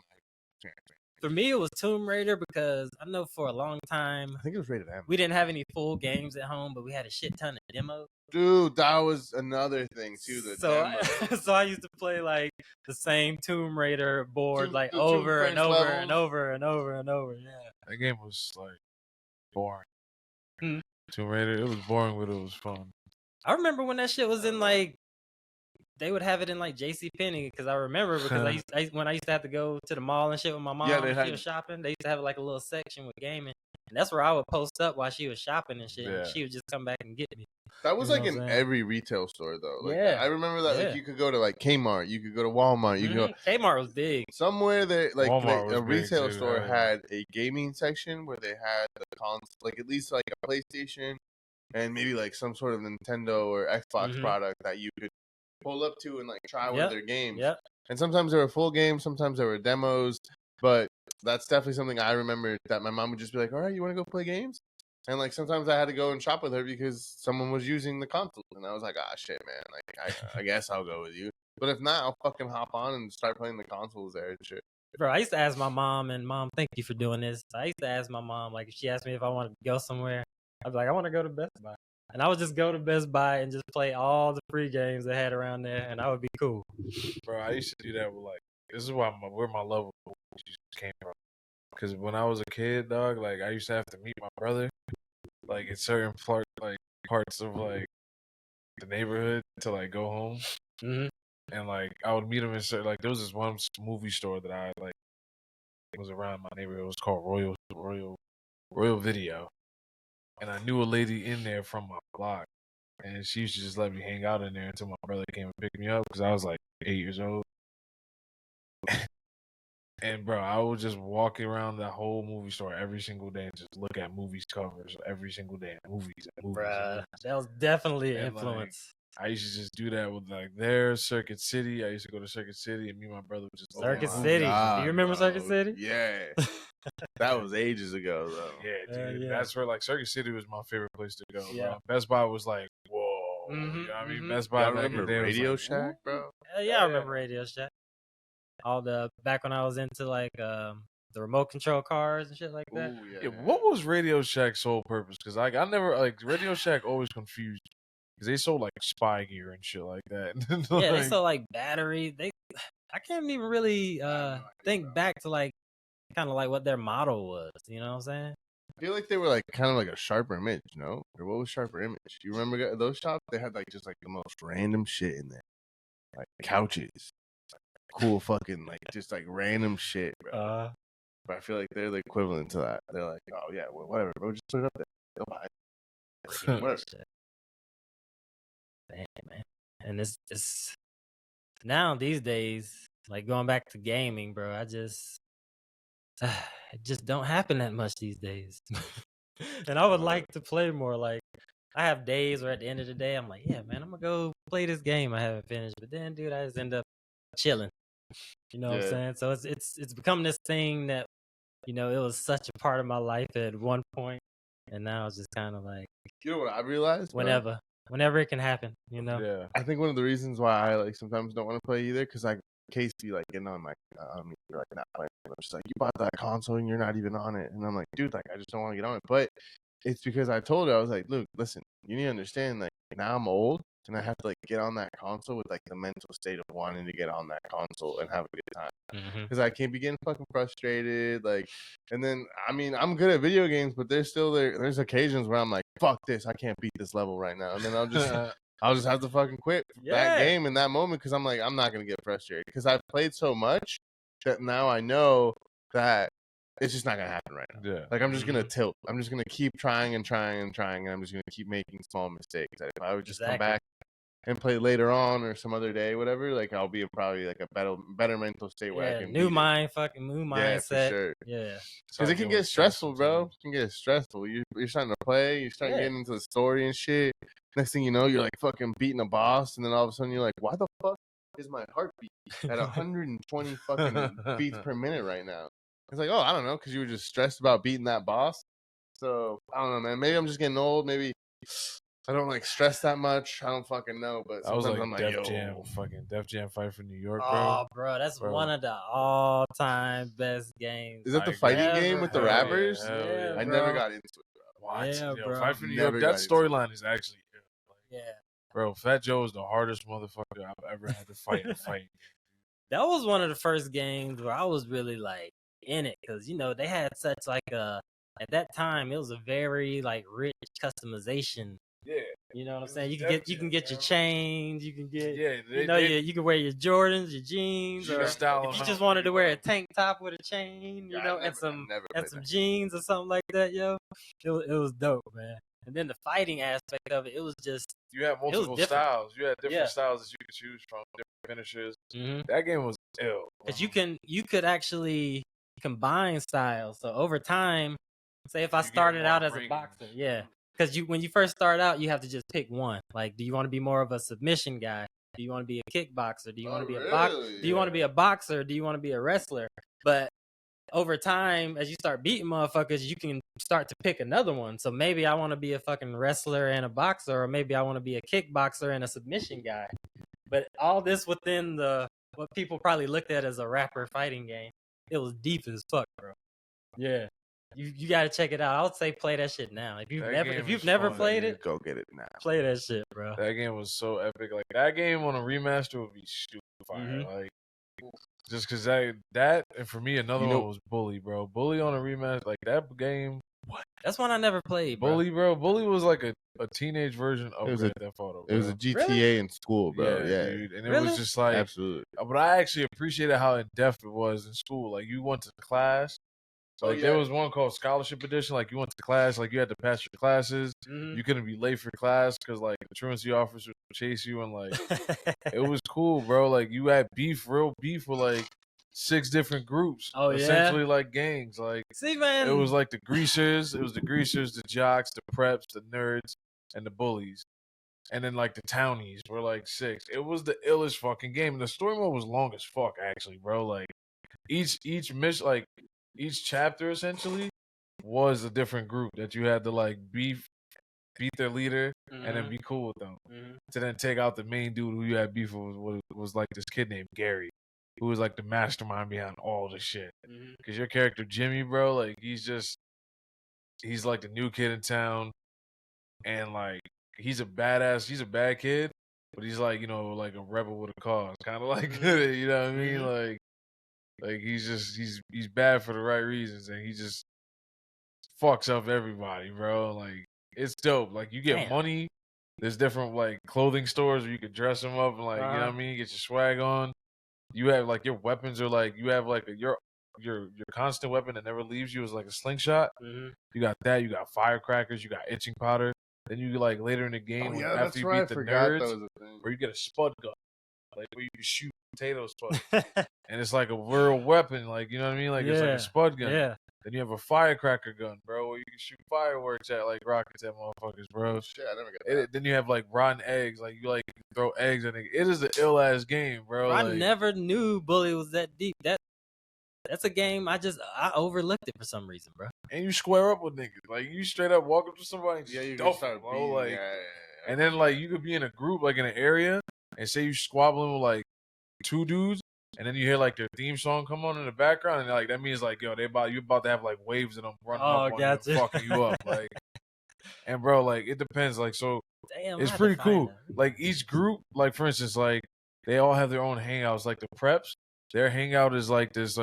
For me, it was Tomb Raider because I know for a long time I think it was rated M. we didn't have any full games at home, but we had a shit ton of demos. Dude, that was another thing too. The demo. So I used to play like the same Tomb Raider board like the over and Tomb over Prince and over and over and over. Yeah. That game was like boring. Hmm. Tomb Raider, it was boring, but it was fun. I remember when that shit was in like they would have it in like JCPenney because I remember because when I used to have to go to the mall and shit with my mom when she was shopping, they used to have like a little section with gaming. And that's where I would post up while she was shopping and shit. Yeah. And she would just come back and get me. That was You know like what in I'm saying? every retail store though. Like, Yeah. I remember that Yeah. like you could go to like Kmart, you could go to Walmart, you could go Kmart was big. somewhere that like Walmart was a big, retail too, store yeah. had a gaming section where they had the console, like at least like a PlayStation and maybe like some sort of Nintendo or Xbox product that you could pull up to and like try one of their games. Yep. And sometimes they were full games, sometimes they were demos, but that's definitely something I remember that my mom would just be like, "All right, you want to go play games?" And like sometimes I had to go and shop with her because someone was using the console, and I was like, "Ah, shit, man! Like I guess I'll go with you." But if not, I'll fucking hop on and start playing the consoles there and shit. Bro, I used to ask my mom, and Mom, thank you for doing this. I used to ask my mom, like, if she asked me if I wanted to go somewhere, I'd be like, I want to go to Best Buy. And I would just go to Best Buy and just play all the free games they had around there, and I would be cool. Bro, I used to do that with like, this is where my love of movies came from. Because when I was a kid, dog, like I used to have to meet my brother, like in certain parts of like the neighborhood to like go home. Mm-hmm. And like I would meet him in certain, like there was this one movie store that I like was around my neighborhood. It was called Royal Video, and I knew a lady in there from my block, and she used to just let me hang out in there until my brother came and picked me up because I was like 8 years old. And bro, I would just walk around the whole movie store every single day and just look at movies covers every single day, movies. Bruh, that was definitely an And, like, influence. I used to just do that with like their Circuit City. I used to go to Circuit City, and me and my brother would just Circuit go City. God, Do you remember bro. Circuit City? Yeah. That was ages ago though. Yeah, dude. Yeah. That's where like Circuit City was my favorite place to go. Yeah. Bro. Best Buy was like, whoa. You know what I mean? Best Buy. Y'all back in the remember day was Radio like, Shack, bro? Yeah, I remember Radio Shack. All the back when I was into like the remote control cars and shit like that. Ooh, Yeah, what was Radio Shack's sole purpose? Because like I never like Radio Shack always confused because they sold like spy gear and shit like that. Yeah, they Like, sold like battery. I can't even really think back to like kind of like what their model was. You know what I'm saying? I feel like they were like kind of like a Sharper Image, no? Or what was Sharper Image? Do you remember those shops? They had like just like the most random shit in there, like couches, cool fucking like just like random shit, bro. But I feel like they're the equivalent to that. They're like, oh yeah, well, whatever, bro, just put it up there. They'll buy it. Whatever. Damn, man. And it's now these days, like going back to gaming, bro. It just don't happen that much these days. And I would like to play more. Like I have days where at the end of the day, I'm like, yeah, man, I'm gonna go play this game I haven't finished. But then, dude, I just end up chilling. You know what I'm saying? So it's become this thing that, you know, it was such a part of my life at one point, and now it's just kind of like, You know what I realized? Bro? whenever it can happen, you know. yeah. I think one of the reasons why I like sometimes don't want to play either, because like Casey like getting on like you're like not playing. I'm just like, you bought that console and you're not even on it, and I'm like, dude, like I just don't want to get on it. But it's because I told her, I was like, look, listen, you need to understand, like now I'm old, and I have to like get on that console with like the mental state of wanting to get on that console and have a good time. Because I can't be getting fucking frustrated, like, and then I mean I'm good at video games, but there's occasions where I'm like, fuck this, I can't beat this level right now, and then I'll just have to fucking quit that game in that moment because I'm like, I'm not gonna get frustrated because I've played so much that now I know that it's just not gonna happen right now. Yeah. Like I'm just gonna tilt. I'm just gonna keep trying and trying and trying, and I'm just gonna keep making small mistakes. Like, if I would just come back and play later on or some other day, whatever, like I'll be probably like a better mental state where I can new beat mind, fucking new mindset. Yeah, for sure. Yeah, because it can get stressful, bro. It can get stressful. You're starting to play, you're starting getting into the story and shit. Next thing you know, you're like fucking beating a boss, and then all of a sudden you're like, why the fuck is my heartbeat at 120 fucking beats per minute right now? It's like, oh, I don't know, because you were just stressed about beating that boss. So I don't know, man. Maybe I'm just getting old. Maybe I don't like stress that much. I don't fucking know. But I was like, I'm like, Def Jam Fight for New York, bro. Oh, bro, that's one of the all-time best games. Is that the fighting game with the rappers? Yeah, I never got into it, bro. What? Yeah, bro. Fight for New York. That storyline is actually, yeah, bro. Fat Joe is the hardest motherfucker I've ever had to fight in a fight. That was one of the first games where I was really like in it because they had such like a at that time it was a very like rich customization. Yeah, you know what I'm saying. You can get your chains. You can get you can wear your Jordans, your jeans, or if you just wanted to wear a tank top with a chain, and some jeans or something like that, yo. It was dope, man. And then the fighting aspect of it was just you had multiple styles. You had different styles that you could choose from, different finishers. That game was ill. Because you could actually combine styles. So over time, say if I started out as a boxer, because when you first start out, you have to just pick one. Like, do you want to be more of a submission guy? Do you want to be a kickboxer? Do you want to be a boxer? Do you want to be a boxer? Do you want to be a wrestler? But over time, as you start beating motherfuckers, you can start to pick another one. So maybe I want to be a fucking wrestler and a boxer, or maybe I want to be a kickboxer and a submission guy. But all this within what people probably looked at as a rapper fighting game. It was deep as fuck, bro. Yeah. You gotta check it out. I would say play that shit now. If you've never played it, go get it now. Play that shit, bro. That game was so epic. Like that game on a remaster would be stupid fire. Like just because that and for me another one was Bully, bro. Bully on a remaster, like that game. What? That's one I never played, bro. Bully, bro. Bully was like a teenage version of Grand Theft Auto. It was a GTA in school, bro. Yeah, dude. And it was just like absolutely. But I actually appreciated how in depth it was in school. Like you went to class. So like there was one called Scholarship Edition. Like you went to class, like you had to pass your classes. You couldn't be late for class because like the truancy officer would chase you, and like it was cool, bro. Like you had real beef with like 6 different groups. Essentially like gangs. Like see, man, it was like the greasers. It was the greasers, the jocks, the preps, the nerds, and the bullies. And then like the townies were like 6. It was the illest fucking game. And the story mode was long as fuck, actually, bro. Like each mission, like each chapter essentially was a different group that you had to like beat their leader and then be cool with them. To then take out the main dude who you had beef with was like this kid named Gary, who was like the mastermind behind all the shit. Because your character Jimmy, bro, like he's like the new kid in town, and like he's a bad kid, but he's like, like a rebel with a cause, kind of like you know what I mean, like he's bad for the right reasons, and he just fucks up everybody, bro. Like it's dope. Like you get money. There's different like clothing stores where you could dress them up and like you know what I mean, get your swag on. You have like your weapons are like you have like your constant weapon that never leaves you is like a slingshot. You got that. You got firecrackers. You got itching powder. Then you like later in the game after you beat the nerds, where you get a spud gun, like where you can shoot potato spud, and it's like a real weapon, like you know what I mean, like it's like a spud gun. Then you have a firecracker gun, bro, where you can shoot fireworks at like rockets at motherfuckers, bro. Shit, I never got that. Then you have like rotten eggs, like you like throw eggs at it. It is an ill ass game, bro. I never knew Bully was that deep. That's a game I overlooked it for some reason, bro. And you square up with niggas, like you straight up walk up to somebody and just you dump start bro. beating, Like, and then like you could be in a group like in an area and say you squabbling with like 2 dudes. And then you hear like their theme song come on in the background, and like that means like you about to have like waves of them running up on you, fucking you up, like. And bro, like it depends, like so Damn, It's I have to pretty find cool. that. Like each group, like for instance, like they all have their own hangouts. Like the preps, their hangout is like this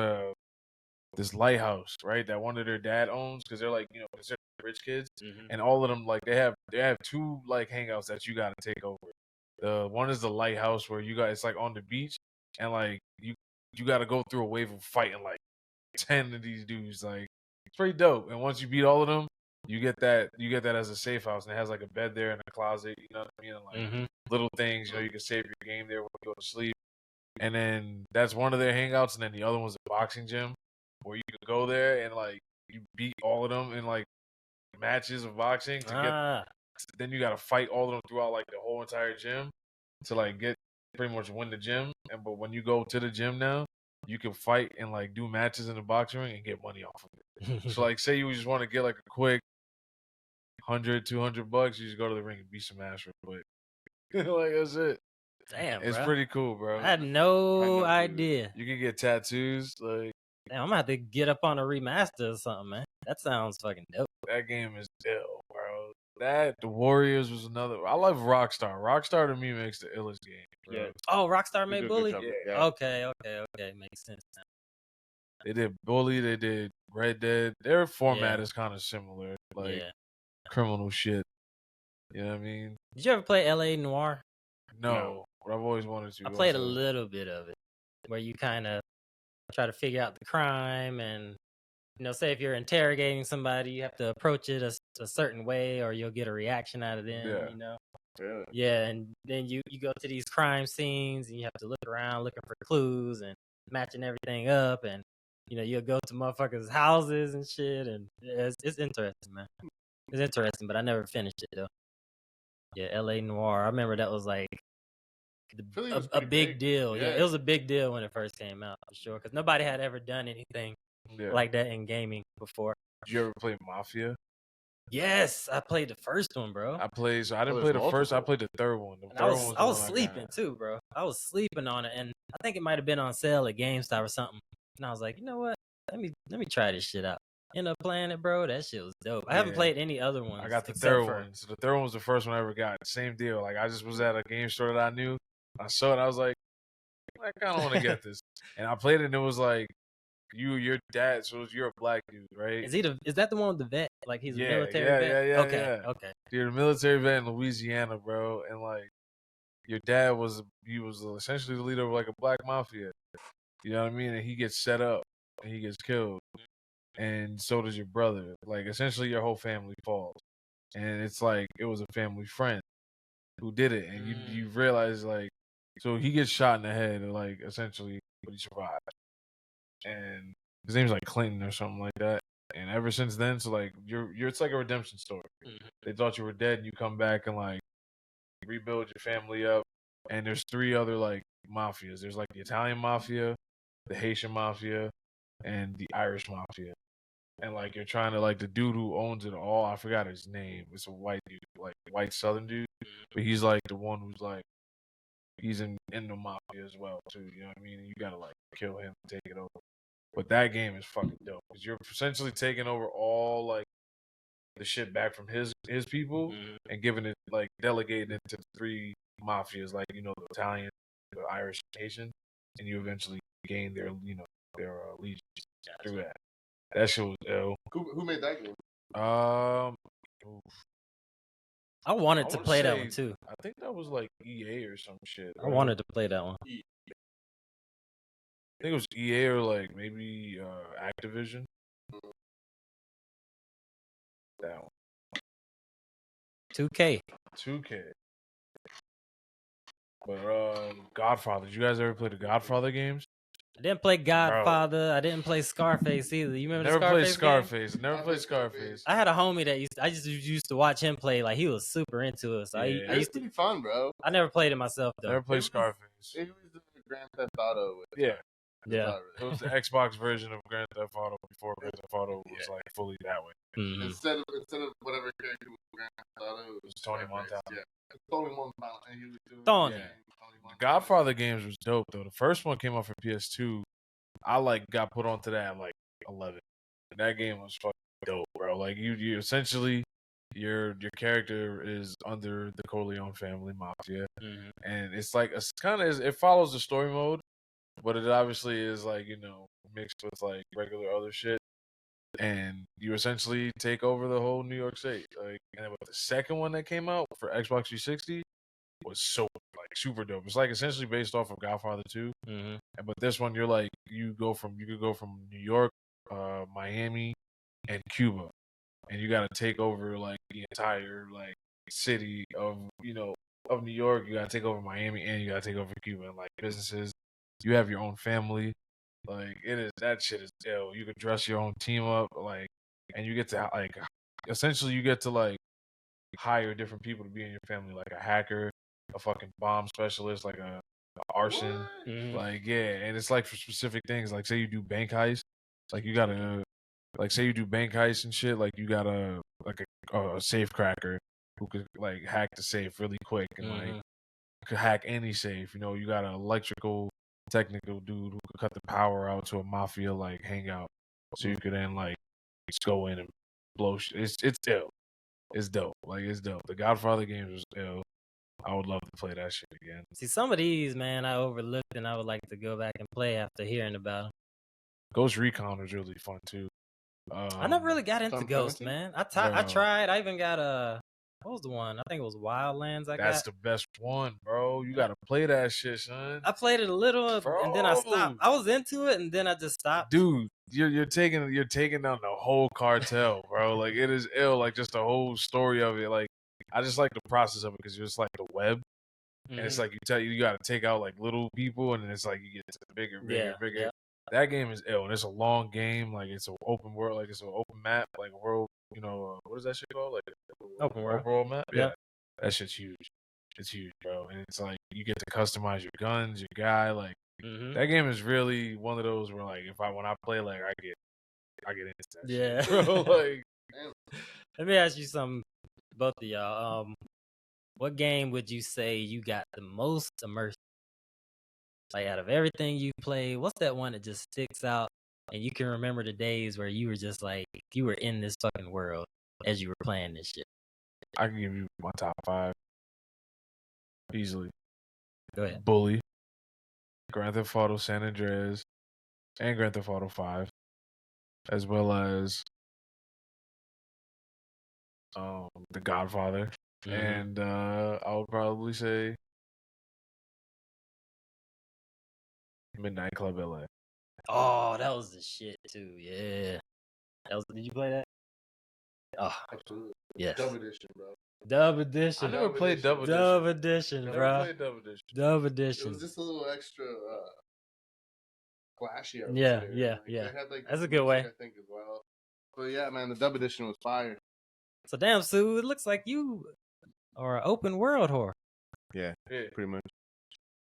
lighthouse, right? That one of their dad owns because they're like considered rich kids, and all of them like they have two like hangouts that you got to take over. The one is the lighthouse where you got it's like on the beach, and like you got to go through a wave of fighting like 10 of these dudes. Like it's pretty dope. And once you beat all of them, you get that as a safe house, and it has like a bed there and a closet. You know what I mean? And, like little things. You can save your game there when you go to sleep. And then that's one of their hangouts, and then the other one's a boxing gym where you can go there and like you beat all of them in like matches of boxing to get. Then you got to fight all of them throughout like the whole entire gym to like get pretty much win the gym. But when you go to the gym now, you can fight and like do matches in the boxing ring and get money off of it. So like, say you just want to get like a quick $100-$200, you just go to the ring and beat some ass real quick. Like that's it. Damn, It's bro. pretty cool, bro. I had no idea. You can get tattoos. Like Damn, I'm gonna have to get up on a remaster or something, man. That sounds fucking dope. that game is ill, bro. The Warriors was another. I love Rockstar. Rockstar to me makes the illest game, bro. Yeah. Oh, Rockstar They made do a good Bully? job. Yeah. Okay. Makes sense now. They did Bully. They did Red Dead. Their format Yeah. is kind of similar, like Yeah. criminal shit. You know what I mean? Did you ever play LA Noire? No, but I've always wanted to. I played a also. little bit of it, where you kind of try to figure out the crime, and say if you're interrogating somebody, you have to approach it a certain way, or you'll get a reaction out of them. Yeah. Really? Yeah, and then you go to these crime scenes, and you have to look around looking for clues and matching everything up, and you'll go to motherfuckers' houses and shit, and it's interesting, man. It's interesting, but I never finished it though. Yeah, L.A. Noire. I remember that was like Philly was a pretty big big. deal. Yeah, Yeah. it was a big deal when it first came out for sure, because nobody had ever done anything Yeah. like that in gaming before. Did you ever play Mafia? Yes, I played the first one, bro. I played. So I didn't there's play the first. I multiple. played the third one. The And third one was the I was one sleeping got. too, bro. I was sleeping on it, and I think it might have been on sale at GameStop or something. And I was like, you know what? Let me try this shit out. End up playing it, bro. That shit was dope. I haven't Yeah. played any other ones. I got the except third for- one. So the third one was the first one I ever got. Same deal. Like I just was at a game store that I knew. I saw it. I was like, I kind of want to get this. And I played it, and it was like your dad. So you're a black dude, right? Is that the one with the vet? Like he's a military yeah, vet? yeah, Okay, yeah. okay. You're a military vet in Louisiana, bro, and like your dad was essentially the leader of like a black mafia. You know what I mean? And he gets set up and he gets killed, and so does your brother. Like essentially, your whole family falls, and it's like it was a family friend who did it, and you realize like so he gets shot in the head, like essentially, but he survived, and his name's like Clinton or something like that. And ever since then, so like you're it's like a redemption story. They thought you were dead, and you come back and like rebuild your family up. And there's three other like mafias. There's like the Italian mafia, the Haitian mafia, and the Irish mafia. And like you're trying to like the dude who owns it all, I forgot his name. It's a white dude, like white Southern dude, but he's like the one who's like he's in the mafia as well too. You know what I mean? And you gotta like kill him and take it over. But that game is fucking dope because you're essentially taking over all like the shit back from his people and giving it like delegating it to the three mafias, like the Italian, the Irish, Haitian, and you eventually gain their their allegiance through that. That shit was ill. Who made that game? I wanted I to wanna play that say- one too. I think that was like EA or some shit. I wanted to play that one. I think it was EA or like maybe Activision. That one. 2K. 2K. But Godfather. Did you guys ever play the Godfather games? I didn't play Godfather. I didn't play Scarface either. You remember Never the played Scarface game? Scarface. Never played Scarface. I had a homie that I just used to watch him play. Like he was super into it. So I It's used to. pretty fun, bro. I never played it myself though. Never played was- Scarface. It was the Grand Theft Auto. Yeah. Yeah. It was the Xbox version of Grand Theft Auto before Grand Theft Auto was like fully that way. Mhm. Instead of whatever character was Grand Theft Auto, it was Tony Scarface. Montana. Yeah, Tony Montana. And he was doing Tony. Yeah. The Godfather games was dope though. The first one came out for PS2. I like got put onto that at like 11. And that game was fucking dope, bro. Like you essentially your character is under the Corleone family mafia, Mhm. and it's like it's kind of it follows the story mode, but it obviously is like mixed with like regular other shit, and you essentially take over the whole New York State. Like, and then with the second one that came out for Xbox 360 was so like super dope. It's like essentially based off of Godfather 2, Mhm. but this one you're like you could go from New York, Miami, and Cuba, and you got to take over like the entire like city of of New York. You got to take over Miami, and you got to take over Cuba, and like businesses. You have your own family. Like that shit is ill. You can dress your own team up, like, and you get to like essentially you get to like hire different people to be in your family, like a hacker, a fucking bomb specialist, like a arson, Mhm. like yeah, and it's like for specific things. Like say you do bank heist, like you gotta like say you do bank heist and shit, like you gotta like a safe cracker who could like hack the safe really quick and like Mhm. could hack any safe. You got an electrical technical dude who could cut the power out to a mafia like hangout, so you could then like just go in and blow shit. It's ill. It's dope. Like it's dope. The Godfather games was ill. I would love to play that shit again. See, some of these, man, I overlooked, and I would like to go back and play after hearing about them. Ghost Recon was really fun too. I never really got into Tom Ghost, Clancy? man. I Bro. tried. I even got what was the one? I think it was Wildlands. That's the best one, bro. You gotta play that shit, son. I played it a little, and then I Bro. stopped. I was into it, and then I just stopped. Dude, you're taking down the whole cartel, bro. Like it is ill. Like just the whole story of it. Like I just like the process of it because it's like the web, and it's like you got to take out like little people, and then it's like you get to bigger, Yeah, bigger. yeah. That game is ill, and it's a long game. Like it's an open world, like it's an open map, like a world. What is that shit called? Like Open world. overall map. Yeah. Yeah, that shit's huge. It's huge, bro, and it's like you get to customize your guns, your guy. Like that game is really one of those where like when I play, like I get into that Yeah. shit, bro. Like Let me ask you something, both of y'all. What game would you say you got the most immersed? Like out of everything you played, what's that one that just sticks out and you can remember the days where you were just like you were in this fucking world as you were playing this shit? I can give you my top 5 easily. Go ahead. Bully, Grand Theft Auto San Andreas, and Grand Theft Auto 5, as well as The Godfather, and I would probably say Midnight Club LA. Oh, that was the shit too. Yeah. Did you play that? Oh, Absolutely. yes. Dub edition, bro. Dub edition. I never played Dub Edition. Dub edition, Never bro. played Dub Edition. Dub It edition. was just a little extra flashy. I would Yeah, say. yeah, Like, yeah. They had, like, That's a the good way. music, I think, as well. But yeah, man, the dub edition was fire. So damn, Sue, it looks like you are an open world whore. Yeah, Yeah. pretty much.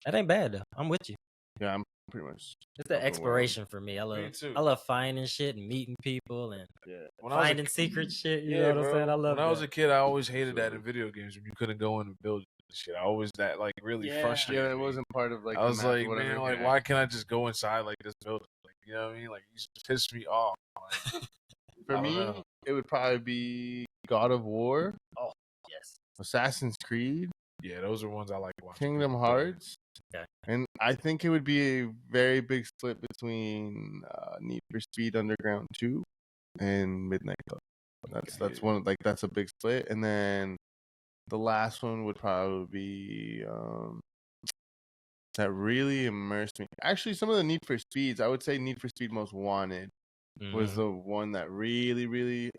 That ain't bad though. I'm with you. Yeah, I'm pretty much. It's the open world. exploration for me. Me too. I love finding shit and meeting people and Yeah. When I was a finding secret shit. You Yeah, know what I'm bro. saying? I love when I was that. a kid, I always hated that in video games when you couldn't go in and build shit. I always that like really frustrated Yeah, it me. wasn't part of like. I the was map or like, whatever. man, like Yeah. why can't I just go inside like this building? Like, you know what I mean? Like, you just piss me off. Like, For I don't me, know. it would probably be God of War, Yes. Assassin's Creed, yeah, those are ones I like watching. Kingdom people play. Hearts. Okay. And I think it would be a very big split between Need for Speed Underground 2 and Midnight Club. That's one of, like, that's a big split. And then the last one would probably be that really immersed me. Actually, some of the Need for Speeds, I would say Need for Speed Most Wanted was the one that really, really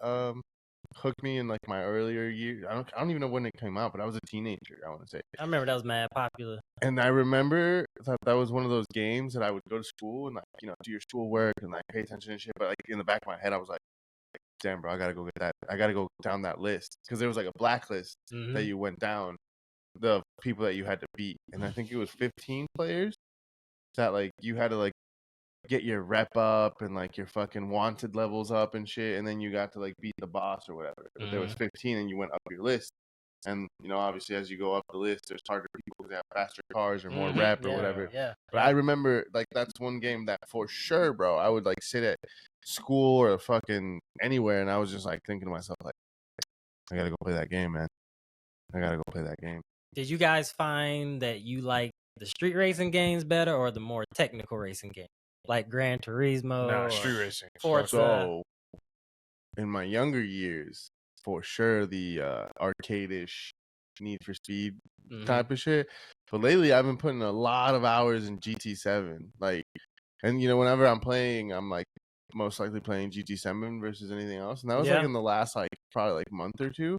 hooked me in like my earlier years. I don't even know when it came out, but I was a teenager, I want to say. I remember that was mad popular. And I remember that was one of those games that I would go to school and, like, do your schoolwork and like pay attention and shit. But like in the back of my head, I was like, damn, bro, I gotta go get that. I gotta go down that list because there was like a blacklist that you went down, the people that you had to beat, and I think it was 15 players that like you had to like get your rep up and like your fucking wanted levels up and shit, and then you got to like beat the boss or whatever. But there was 15 and you went up your list. And obviously as you go up the list, there's target people that have faster cars or more rep or whatever. Yeah. But I remember like that's one game that for sure, bro, I would like sit at school or fucking anywhere and I was just like thinking to myself like, I gotta go play that game, man. I gotta go play that game. Did you guys find that you like the street racing games better or the more technical racing games? Like Gran Turismo Nah, or street racing. Forza? So, in my younger years, for sure, the arcade-ish Need for Speed type of shit. But lately, I've been putting a lot of hours in GT7. Like, and whenever I'm playing, I'm like most likely playing GT7 versus anything else. And that was like in the last like probably like month or two.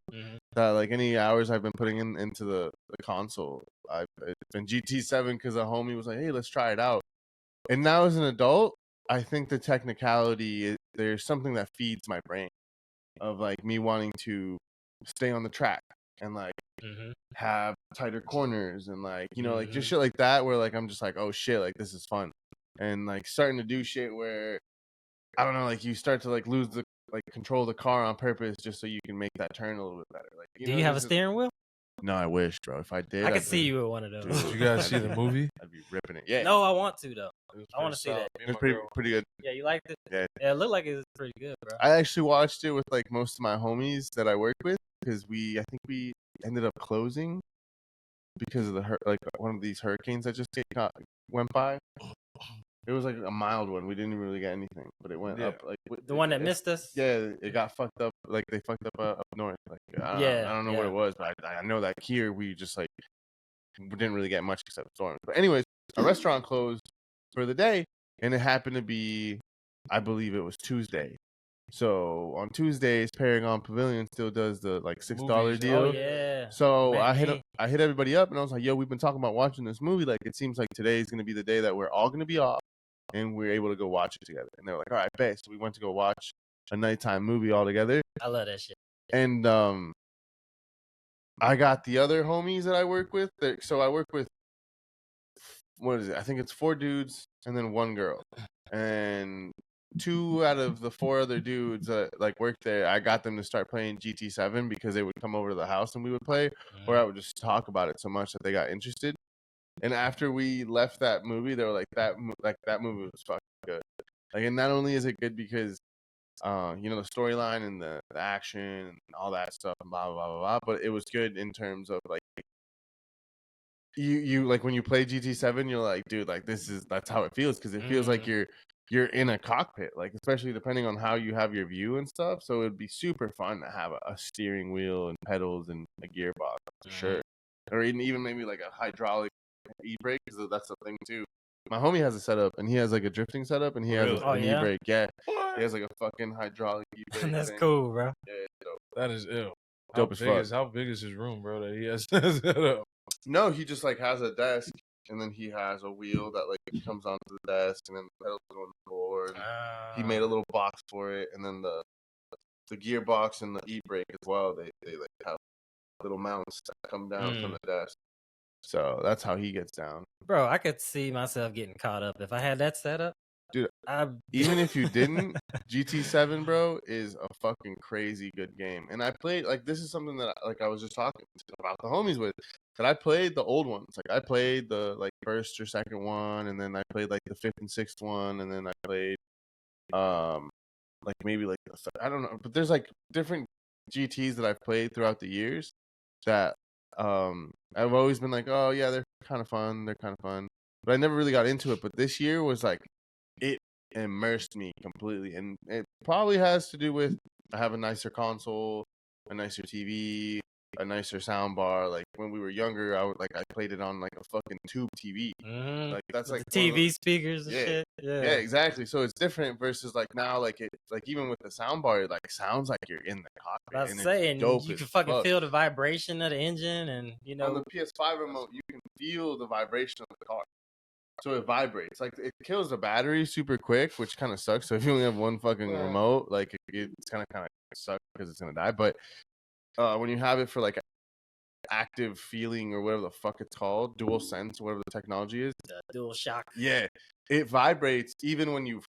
That like any hours I've been putting into the console, it's been GT7 because a homie was like, "Hey, let's try it out." And now as an adult, I think the technicality there's something that feeds my brain of like me wanting to stay on the track and like have tighter corners and like like just shit like that where like I'm just like, oh shit, like this is fun. And like starting to do shit where I don't know, like you start to like lose the like control the car on purpose just so you can make that turn a little bit better. Like Do you have a steering wheel? No, I wish, bro. If I did, I could see you with one of those. Did you guys see the movie? I'd be ripping it. Yeah. No, I want to though. I want to see that. It's pretty good. Yeah, you liked it? Yeah. Yeah, it looked like it was pretty good, bro. I actually watched it with like most of my homies that I work with because I think we ended up closing because of the like one of these hurricanes that just went by. It was like a mild one. We didn't even really get anything, but it went up like the one that missed us. Yeah, it got fucked up. Like they fucked up up north. Like I don't know what it was, but I know that here we just like we didn't really get much except storms. But anyways, a restaurant closed for the day, and it happened to be, I believe it was Tuesday. So on Tuesdays, Paragon Pavilion still does the like $6 deal. Oh yeah. So I hit everybody up and I was like, "Yo, we've been talking about watching this movie. Like, it seems like today is gonna be the day that we're all gonna be off, and we're able to go watch it together." And they were like, "All right, bet." So we went to go watch a nighttime movie all together. I love that shit. And I got the other homies that I work with. So I work with what is it? I think it's 4 dudes and then 1 girl, and 2 out of the 4 other dudes that like work there, I got them to start playing GT7 because they would come over to the house and we would play, or I would just talk about it so much that they got interested. And after we left that movie, they were like, that movie was fucking good. Like, and not only is it good because the storyline and the action and all that stuff and blah blah blah blah, but it was good in terms of like you like when you play GT7, you're like, dude, like that's how it feels because it feels like you're in a cockpit, like especially depending on how you have your view and stuff. So it'd be super fun to have a steering wheel and pedals and a gearbox for sure, or even maybe like a hydraulic e-brake because that's the thing too. My homie has a setup and he has like a drifting setup and he has an e-brake. Yeah, he has like a fucking hydraulic e-brake. That's thing. cool, bro. Yeah, dope. That is ill. Dope as fuck. How big is his room, bro? That he has set up. No, he just like has a desk and then he has a wheel that like comes onto the desk and then the pedals go on the floor. And he made a little box for it, and then the gearbox and the e-brake as well. They like have little mounts that come down from the desk. So that's how he gets down. Bro, I could see myself getting caught up if I had that setup. Dude, even if you didn't, GT7, bro, is a fucking crazy good game. And I played, like, this is something that, like, I was just talking about the homies with, that I played the old ones. Like, I played the, like, first or second one, and then I played, like, the 5th and 6th one, and then I played, like, maybe, like, I don't know. But there's, like, different GTs that I've played throughout the years that, I've always been like, oh, yeah, they're kind of fun. But I never really got into it. But this year was, like, it immersed me completely, and it probably has to do with I have a nicer console, a nicer TV, a nicer sound bar. Like when we were younger, I played it on like a fucking tube TV. Like that's with like the TV speakers and shit. Yeah, exactly. So it's different versus like now, like it, like even with the sound bar, it like sounds like you're in the cockpit. I was saying, you can fucking feel the vibration of the engine, and on the PS5 remote, you can feel the vibration of the car. So it vibrates. Like it kills the battery super quick, which kind of sucks. So if you only have one fucking remote, like it's kind of sucks because it's gonna die. But when you have it for like active feeling or whatever the fuck it's called, dual sense, whatever the technology is, dual shock. Yeah, it vibrates even when you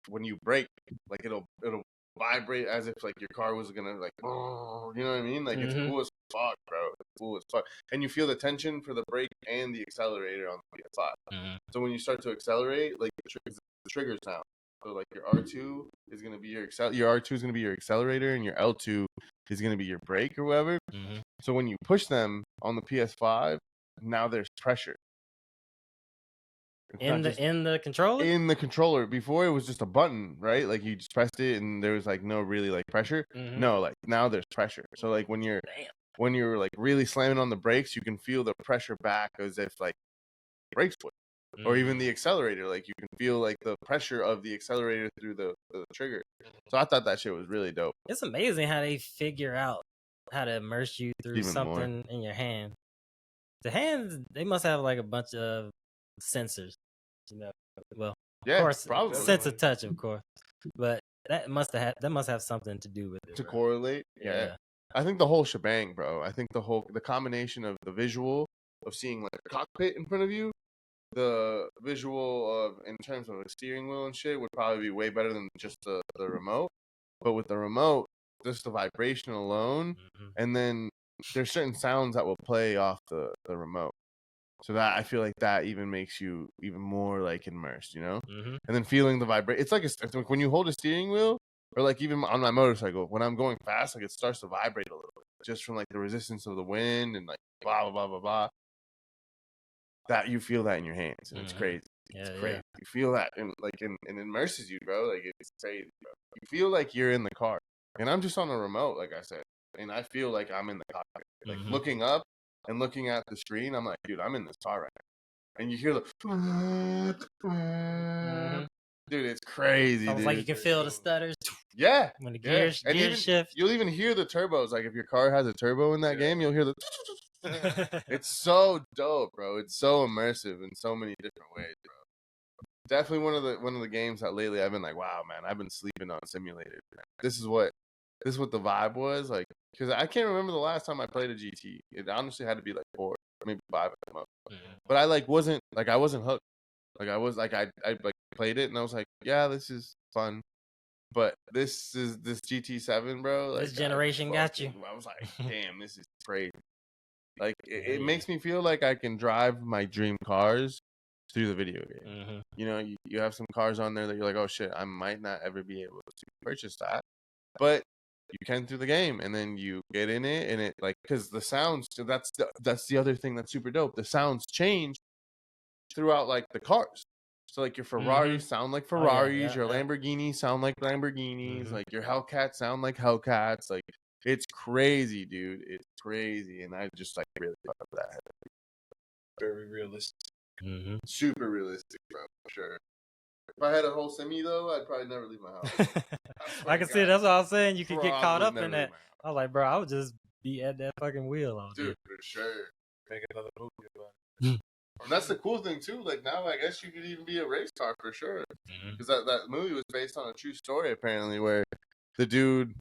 brake. Like it'll vibrate as if like your car was gonna like, you know what I mean? Like it's cool as fuck, bro. It's cool as fuck, and you feel the tension for the brake and the accelerator on the PS5. So when you start to accelerate, like the triggers now, So like your R2 is gonna be your R2 is gonna be your accelerator, and your L2 is gonna be your brake or whatever. Mhm. So when you push them on the PS5, now there's pressure. It's In not the just in the controller. in the controller. Before it was just a button, right? Like you just pressed it and there was like no really like pressure. Mhm. No, like now there's pressure. So like when you're like really slamming on the brakes, you can feel the pressure back as if like brakes would. Or even the accelerator, like you can feel like the pressure of the accelerator through the trigger. So I thought that shit was really dope. It's amazing how they figure out how to immerse you through Even more. something in your hand. The hands, they must have like a bunch of sensors. You know, well, Yeah, of course, probably. sense of touch, of course, but that must have something to do with it. To bro. correlate. Yeah. I think the whole shebang, bro. I think the combination of the visual of seeing like a cockpit in front of you, the visual of in terms of a steering wheel and shit would probably be way better than just the remote. But with the remote, just the vibration alone, and then there's certain sounds that will play off the remote. So that I feel like that even makes you even more like immersed, you know? Mhm. And then feeling the vibration. It's like it's like when you hold a steering wheel, or like even on my motorcycle, when I'm going fast, like it starts to vibrate a little bit, just from like the resistance of the wind and like blah blah blah blah blah. That you feel that in your hands, and it's crazy. It's crazy. You feel that, and like and immerses you, bro. Like it's crazy, bro. You feel like you're in the car, and I'm just on a remote, like I said, and I feel like I'm in the cockpit. Like looking up and looking at the screen, I'm like, dude, I'm in this car right now. And you hear the, dude, it's crazy. Sounds dude. like you can feel the stutters. Yeah, When the yeah. gears, And gears even shift. you'll even hear the turbos. Like if your car has a turbo in that game, you'll hear the. It's so dope, bro. It's so immersive in so many different ways, bro. Definitely one of the games that lately I've been like, wow, man, I've been sleeping on simulated. This is what the vibe was like, because I can't remember the last time I played a GT. It honestly had to be like 4, maybe 5 at the most. But I wasn't hooked. Like I was like I like played it and I was like, yeah, this is fun. But this GT7, bro. Like, This generation got you. I was like, damn, this is crazy. Like it makes me feel like I can drive my dream cars through the video game. You know, you have some cars on there that you're like, oh shit, I might not ever be able to purchase that, but you can through the game, and then you get in it, and it like because the sounds. That's the other thing that's super dope. The sounds change throughout like the cars. So like your Ferraris sound like Ferraris, your Lamborghinis sound like Lamborghinis, like your Hellcats sound like Hellcats. Like it's crazy, dude. It's crazy, and I just like really fuck with that. Very realistic. Super realistic, bro. For sure. If I had a whole semi though, I'd probably never leave my house. I can see. That's what I was saying. You could get caught Probably up never in leave that. my house. I was like, bro, I would just be at that fucking wheel all day. Dude, for sure. Make another movie about it. And that's the cool thing too. Like now, I guess you could even be a race car for sure. Because that movie was based on a true story apparently, where the dude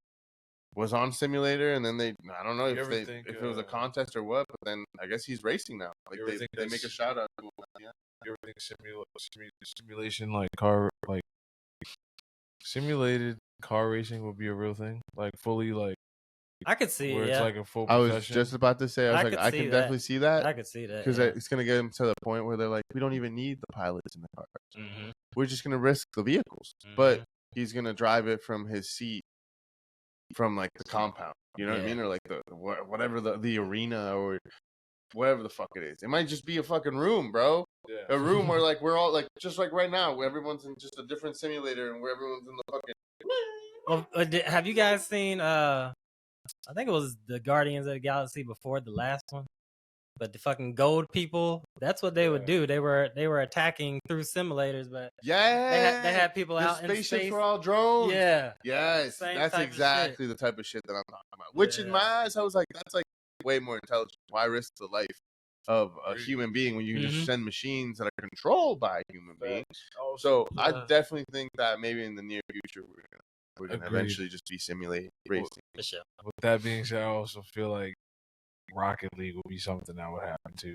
was on simulator, and then I don't know if it was a contest or what, but then I guess he's racing now. Like they make a shout out to him. Yeah. You ever think simulation like car like simulated car racing would be a real thing? Like fully like I could see where it. it's Yeah. like a full I was profession. just about to say, I can definitely see that. I could see that Because it's going to get them to the point where they're like, we don't even need the pilots in the cars. We're just going to risk the vehicles. But he's going to drive it from his seat from like the compound. You know what I mean? Or like the whatever the arena or whatever the fuck it is. It might just be a fucking room, bro. Yeah. A room where like we're all like, just like right now, where everyone's in just a different simulator and where everyone's in the fucking. Well, have you guys seen? I think it was the Guardians of the Galaxy before the last one. But the fucking gold people, that's what they would do. They were attacking through simulators, but they had people out in space. Spaceships were all drones. Yeah. Yes, Same that's type of exactly the type of shit that I'm talking about. Which in my eyes, I was like, that's like way more intelligent. Why risk the life of a human being when you can just send machines that are controlled by human beings? So I definitely think that maybe in the near future we're gonna eventually just be simulate racing. For sure. With that being said, I also feel like Rocket League would be something that would happen too.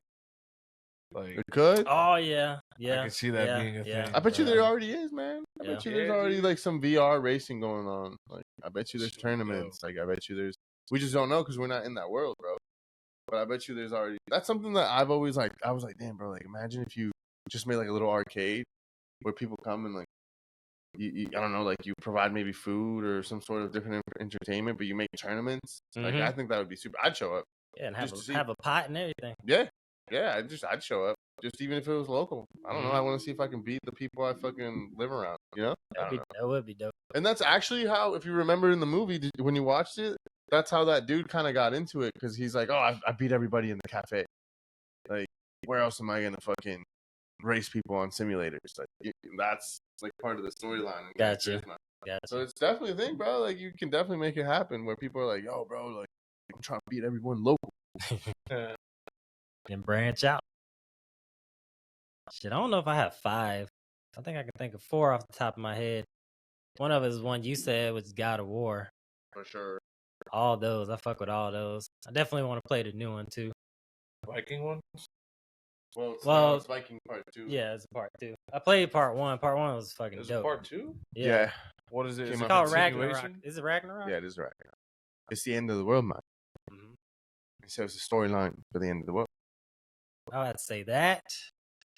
Like It could. Oh yeah. I can see that being a thing. I bet you there already is, man. I bet you there's already dude. like some VR racing going on. Like I bet you there's tournaments. Like I bet you there's. We just don't know because we're not in that world, bro. But I bet you there's already. That's something that I've always like. I was like, damn, bro. Like imagine if you just made like a little arcade where people come and like I don't know, like you provide maybe food or some sort of different entertainment, but you make tournaments. Like I think that would be super. I'd show up. Yeah, and Just to have a pot and everything. Yeah, I'd show up. Just even if it was local. I don't know. I want to see if I can beat the people I fucking live around. You know? That would be dope. And that's actually how, if you remember in the movie when you watched it, that's how that dude kind of got into it because he's like, oh, I beat everybody in the cafe. Like, where else am I gonna fucking race people on simulators? Like, that's like part of the storyline. Gotcha. So it's definitely a thing, bro. Like, you can definitely make it happen where people are like, yo, bro, like, I'm trying to beat everyone local. And branch out. Shit, I don't know if I have 5. I think I can think of 4 off the top of my head. One of it is one you said, which is God of War. For sure. All those. I fuck with all those. I definitely want to play the new one too. Viking one? Well, it's Viking Part 2. Yeah, it's part 2. I played part 1. Part 1 was fucking Is dope. it part 2? Yeah. What is it? Is Came it out called continuation? Ragnarok. Is it Ragnarok? Yeah, it is Ragnarok. It's the end of the world, man. Mm-hmm. So it's a storyline for the end of the world. I would say that.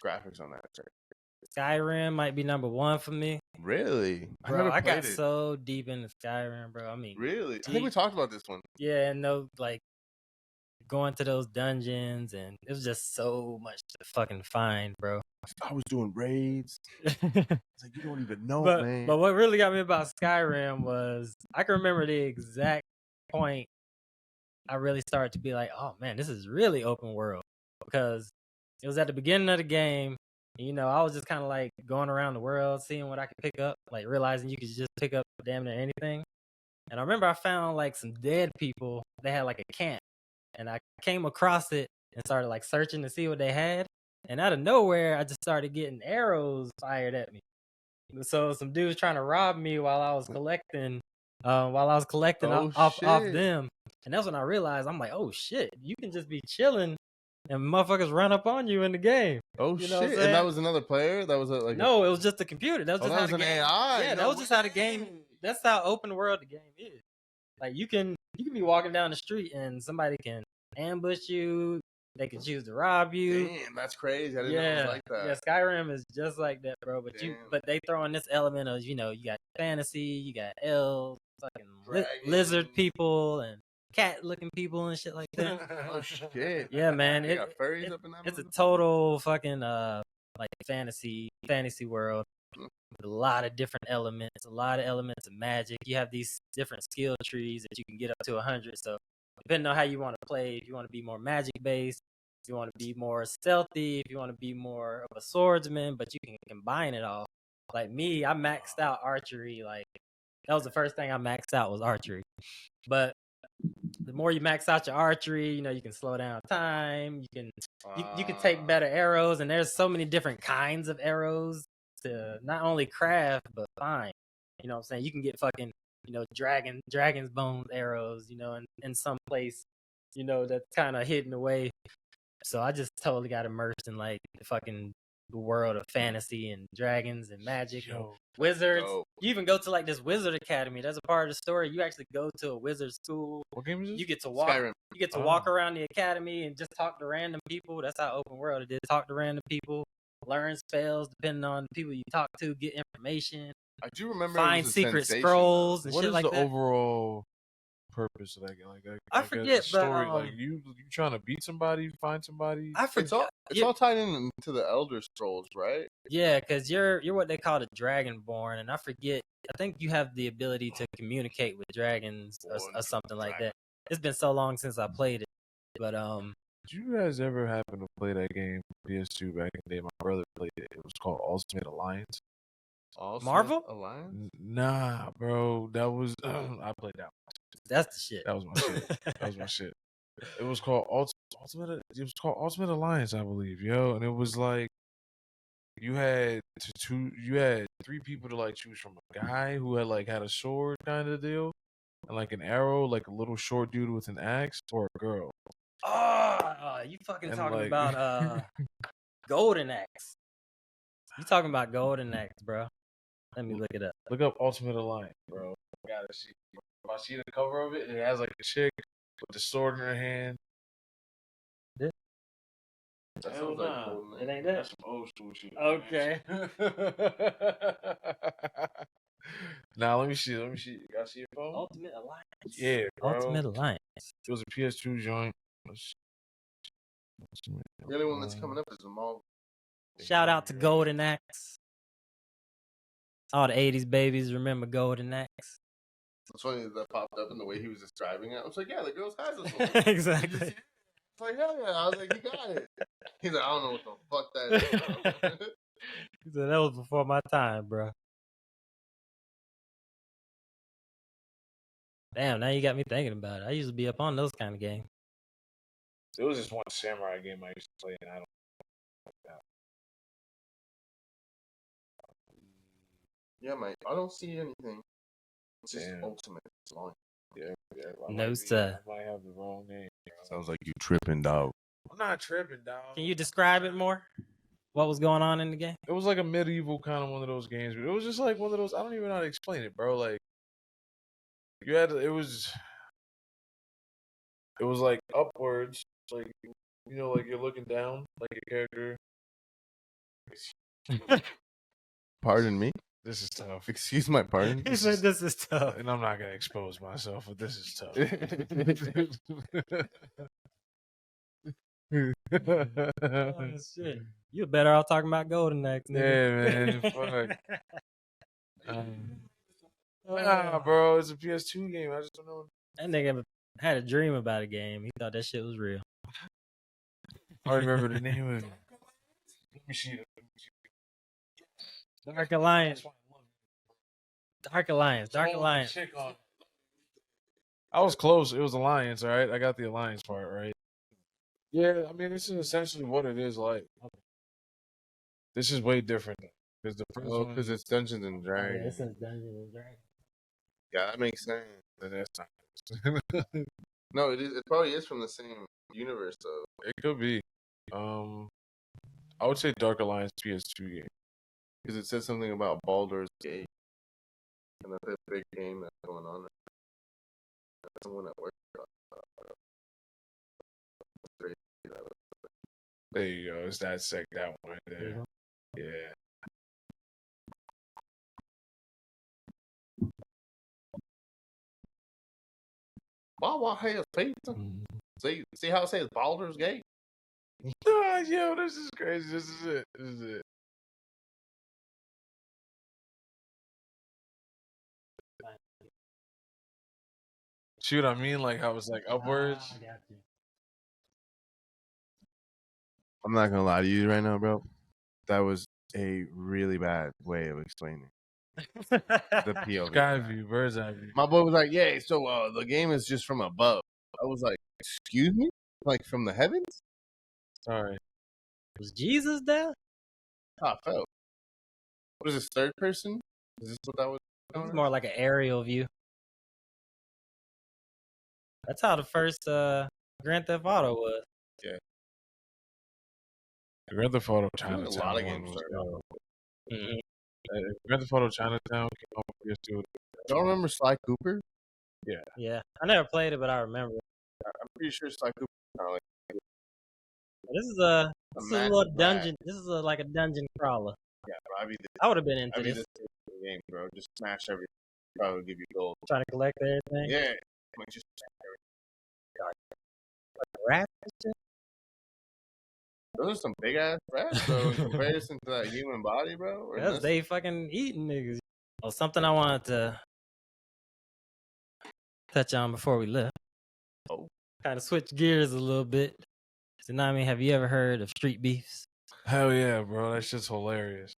Graphics on that. Sorry. Skyrim might be number 1 for me. Really? Bro, I got so deep into Skyrim, bro. I mean, really? I think we talked about this one. Yeah, and like going to those dungeons, and it was just so much to fucking find, bro. I was doing raids. It's like, you don't even know, man. But what really got me about Skyrim was I can remember the exact point I really started to be like, oh man, this is really open world, because it was at the beginning of the game. You know, I was just kind of like going around the world, seeing what I could pick up, like realizing you could just pick up damn near anything. And I remember I found like some dead people. They had like a camp, and I came across it and started like searching to see what they had. And out of nowhere, I just started getting arrows fired at me. So some dudes trying to rob me while I was collecting, off them. And that's when I realized, I'm like, oh shit, you can just be chilling and motherfuckers run up on you in the game. Oh You know what I'm shit! saying? And that was another player. That was like No, it was just a computer. That was just that how was the an game. AI. Yeah, that was just how the game. That's how open world the game is. Like you can be walking down the street and somebody can ambush you. They can choose to rob you. Damn, that's crazy. I didn't know it was like that. Yeah, Skyrim is just like that, bro. But they throw in this element of, you know, you got fantasy, you got elves, fucking lizard people, and cat-looking people and shit like that. Oh shit! Yeah, man. They got furries up in that. It's a total fucking like fantasy world. With a lot of different elements, a lot of elements of magic. You have these different skill trees that you can get up to 100. So depending on how you want to play, if you want to be more magic based, if you want to be more stealthy, if you want to be more of a swordsman, but you can combine it all. Like me, I maxed out archery. Like that was the first thing I maxed out was archery. But the more you max out your archery, you know, you can slow down time. You can take better arrows, and there's so many different kinds of arrows to not only craft but find. You know what I'm saying? You can get fucking, you know, dragon's bones arrows, you know, in some place, you know, that's kind of hidden away. So I just totally got immersed in like the world of fantasy and dragons and magic and wizards. You even go to like this wizard academy. That's a part of the story. You actually go to a wizard school. What game is this? You get to walk. Skyrim. You get to walk around the academy and just talk to random people. That's how open world it is. Talk to random people, learn spells depending on the people you talk to, get information. I do remember find secret scrolls and what shit is like the that. overall purpose of that game? I forget, but story. Like you trying to beat somebody, find somebody. I forget. It's all tied into the Elder Scrolls, right? Yeah, because you're what they call a Dragonborn, and I forget. I think you have the ability to communicate with dragons or something like that. It's been so long since I played it, but Did you guys ever happen to play that game PS2 back in the day? My brother played it. It was called Ultimate Alliance. Marvel Alliance? Nah, bro, that was I played that one. That's the shit. That was my shit. That was my shit. It was called Ultimate. It was called Ultimate Alliance, I believe, yo. And it was like you had three people to like choose from. A guy who had a sword kind of deal, and like an arrow, like a little short dude with an axe, or a girl. Oh, you fucking And, talking like- about Golden Axe. You talking about Golden Axe, bro? Let me look it up. Look up Ultimate Alliance, bro. Gotta see. If I see the cover of it, it has like a chick with the sword in her hand. That Hell sounds like nah. Golden It Eye. ain't that. That's some old school shit. Okay. Now let me see. Let me see. You gotta see your phone. Ultimate Alliance. Yeah, bro. Ultimate Alliance. It was a PS2 joint. Let's see. The only one that's coming up is the mall. Shout out to Golden Axe. All the 80s babies remember Golden Axe. It's funny that popped up in the way he was describing it. I was like, yeah, the girls has this one. Exactly. It's like, hell yeah. I was like, you got it. He's like, I don't know what the fuck that is, bro. He said that was before my time, bro. Damn, now you got me thinking about it. I used to be up on those kind of games. There was this one samurai game I used to play, and I don't like that. Yeah, mate. I don't see anything. It's just Damn. Ultimate. It's long. Yeah. I No, might be- sir. I might have the wrong name. Sounds like you tripping, dog. I'm not tripping, dog. Can you describe it more? What was going on in the game? It was like a medieval kind of one of those games, but it was just like one of those. I don't even know how to explain it, bro. Like you had, it was like upwards, like like you're looking down, like a character. Pardon me? This is tough, Excuse my pardon? He said this is tough. and I'm not gonna expose myself, but this is tough. Oh, shit. You better off talking about Golden Axe, nigga. Yeah, man. Fuck. Nah, bro. It's a PS2 game. I just don't know. That nigga had a dream about a game. He thought that shit was real. I remember the name of it. Let me see. Dark Alliance. Dark Alliance. Dark Alliance. I was close. It was Alliance, all right? I got the Alliance part, right? Yeah, I mean, this is essentially what it is like. This is way different. Because the first one... because it's Dungeons and Dragons. This is Dungeons and Dragons. Yeah, that makes sense. Then that's not... No, it is. It probably is from the same universe, though. It could be. I would say Dark Alliance PS2 game. Because it says something about Baldur's Gate. And that's a big game that's going on. That's someone that works on There you go. It's that one right there. Yeah. Wawa has pizza. See how it says Baldur's Gate? Yo, this is crazy. This is it. This is it. See what I mean? Like how it's like upwards. I'm not gonna lie to you right now, bro. That was a really bad way of explaining the POV. Sky view, bird's eye view. My boy was like, "Yeah, so the game is just from above." I was like, "Excuse me? Like from the heavens?" Sorry. Was Jesus there? How I felt. What is this, third person? Is this what that was? It was more like an aerial view. That's how the first Grand Theft Auto was. Yeah. The Grand Theft Auto A Chinatown. lot of one games was started dope. Mm-hmm. Grand Theft Auto Chinatown came out with PS2. Y'all remember Sly Cooper? Yeah, I never played it, but I remember. I'm pretty sure Sly Cooper kind of like This is a massive little rat. dungeon. This is like a dungeon crawler. Yeah, bro, I would have been into I'd be this. this game, bro. Just smash everything. Probably give you gold. Trying to collect everything. Yeah. Like just Rats and shit. those are some big ass rats, bro, in comparison to that human body, bro. Or Because this- they fucking eating niggas. Oh, something I wanted to touch on before we left. Oh. Kind of switch gears a little bit. Tsunami, have you ever heard of street beefs? Hell yeah, bro. That shit's hilarious.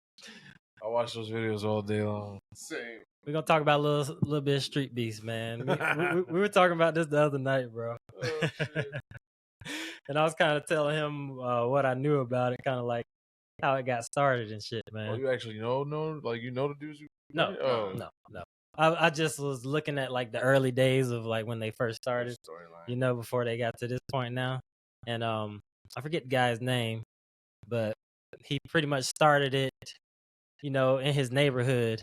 I watch those videos all day long. Same. We're gonna talk about a little bit of street beefs, man. We were talking about this the other night, bro. Oh, shit. And I was kind of telling him what I knew about it, kind of like how it got started and shit, Oh, man. you actually know like you know the dudes who No, Oh. no. I just was looking at like the early days of like when they first started, Storyline. you know, before they got to this point now. And I forget the guy's name, but he pretty much started it, you know, in his neighborhood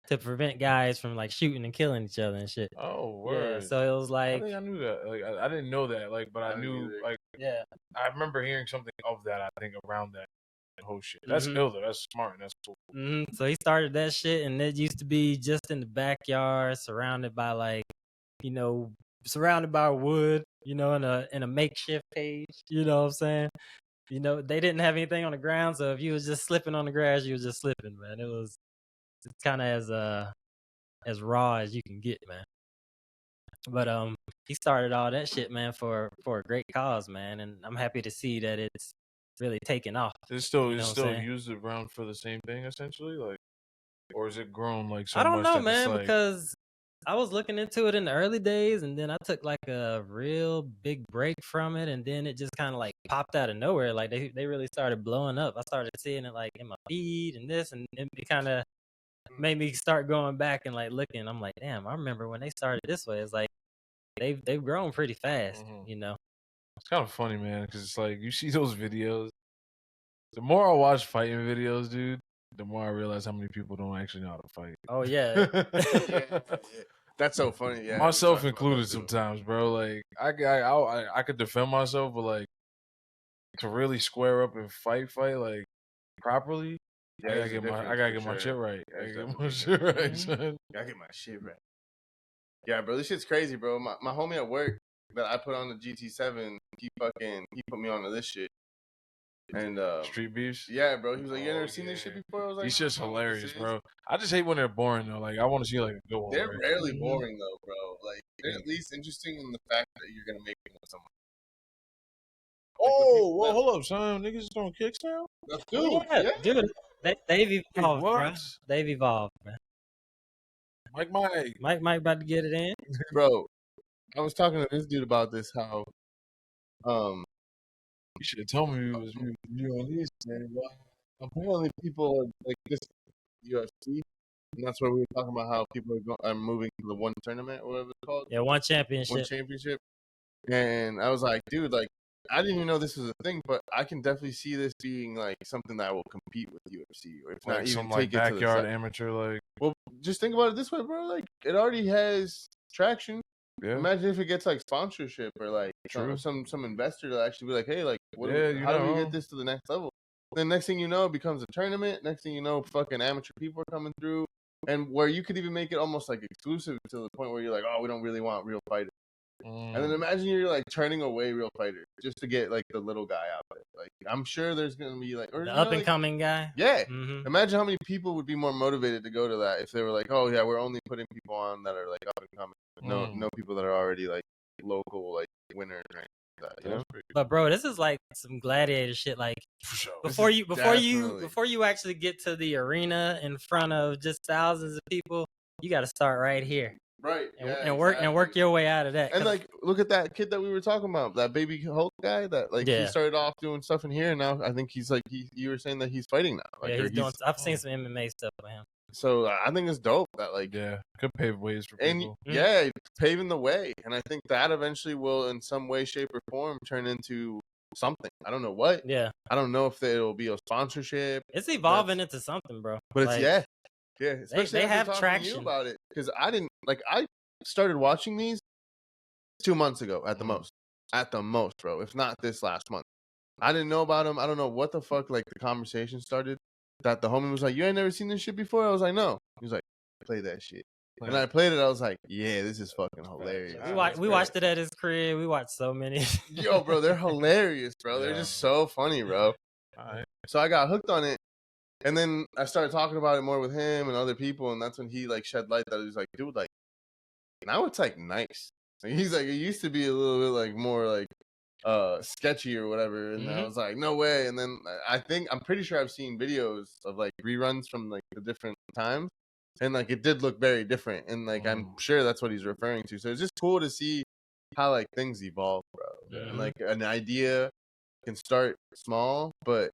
to prevent guys from like shooting and killing each other and shit. Oh, Yeah, word. so it was I like, think I knew that. Like I didn't know that. Like, but I I didn't knew either. like Yeah. I remember hearing something of that. I think around that whole shit. That's Mhm. ill though. That's smart. And that's cool. So he started that shit, and it used to be just in the backyard, surrounded by like, surrounded by wood, in a makeshift cage. You know what I'm saying? They didn't have anything on the ground, so if you was just slipping on the grass, you was just slipping, man. It's kind of as raw as you can get, man. But he started all that shit, man, for a great cause, man, and I'm happy to see that it's really taking off. It's still You know it's what I'm still saying? used around for the same thing essentially, like, or is it grown like so I don't much know, that it's man, like because I was looking into it in the early days, and then I took like a real big break from it, and then it just kind of like popped out of nowhere. Like they really started blowing up. I started seeing it like in my feed and this, and it kind of made me start going back and like looking. I'm like, damn, I remember when they started this way. It's like they've grown pretty fast, it's kind of funny, man, because it's like you see those videos. The more I watch fighting videos, dude, the more I realize how many people don't actually know how to fight. Oh yeah. Yeah. That's so funny. Yeah, Myself we talked about included that too. sometimes, bro. Like I could defend myself, but like to really square up and fight like properly, Yeah, I there's gotta a get my difference for shit sure. right. I There's gotta get definitely my a shit right, difference. son. Gotta get my shit right. Yeah, bro, this shit's crazy, bro. My homie at work that I put on the GT7, he put me onto this shit. And Street beefs. yeah, bro. He was like, "You Oh, never seen this shit yeah. before?" I was like, He's "No, just I don't know what this hilarious, is." bro. I just hate when they're boring though. Like I want to see like a good one. They're right? rarely boring though, bro. Like they're at least interesting in the fact that you're gonna make them with someone. Oh, well, hold up, son. Niggas is throwing kicks now. Dude, Yeah, dude, they've evolved, bro. what? They've evolved, man. Mike, Mike about to get it in. bro. I was talking to this dude about this. How you should have told me you on these, man. apparently people are like this UFC, and that's where we were talking about how people are moving to the one tournament or whatever it's called. Yeah, one championship. One championship. And I was like, dude, like, I didn't even know this was a thing, but I can definitely see this being like something that will compete with UFC, or if not Like even some take like it to the backyard side. amateur, like Well, just think about it this way, bro. Like, it already has traction. yeah. Imagine if it gets like sponsorship or like True. some investor to actually be like, hey, like, how do we get this to the next level? Then next thing you know, it becomes a tournament. Next thing you know, fucking amateur people are coming through, and where you could even make it almost like exclusive to the point where you're like, oh, we don't really want real fighters. And then imagine you're like turning away real fighters just to get like the little guy out there. Like I'm sure there's gonna be like The up and coming guy. Yeah. Mm-hmm. Imagine how many people would be more motivated to go to that if they were like, oh yeah, we're only putting people on that are like up and coming. No people that are already like local like winners or anything like that. You know? But bro, this is like some gladiator shit. Like before you actually get to the arena in front of just thousands of people, you got to start right here. Right. And work your way out of that. And like, look at that kid that we were talking about, that baby Hulk guy. That like he started off doing stuff in here, and now I think he's like you were saying that he's fighting now. Like, yeah, he's doing. I've seen some MMA stuff with him. So I think it's dope that like could pave ways for people. And paving the way, and I think that eventually will, in some way, shape, or form, turn into something. I don't know what. Yeah. I don't know if it'll be a sponsorship. It's evolving into something, bro. But it's like, yeah, especially they have talking traction to you about it, because I started watching these 2 months ago at the most, bro. If not this last month, I didn't know about them. I don't know what the fuck. Like the conversation started that the homie was like, "You ain't never seen this shit before." I was like, "No." He was like, "Play that shit." And I played it. I was like, "Yeah, this is fucking hilarious." We watched it at his crib. We watched so many. Yo, bro, they're hilarious, bro. They're just so funny, bro. So I got hooked on it. And then I started talking about it more with him and other people, and that's when he like shed light that he's like, dude, like now it's like nice. Like, he's like, it used to be a little bit like more like sketchy or whatever, and I was like, no way. And then I'm pretty sure I've seen videos of like reruns from like the different times, and like it did look very different, and like I'm sure that's what he's referring to. So it's just cool to see how like things evolve, bro. And like an idea can start small, but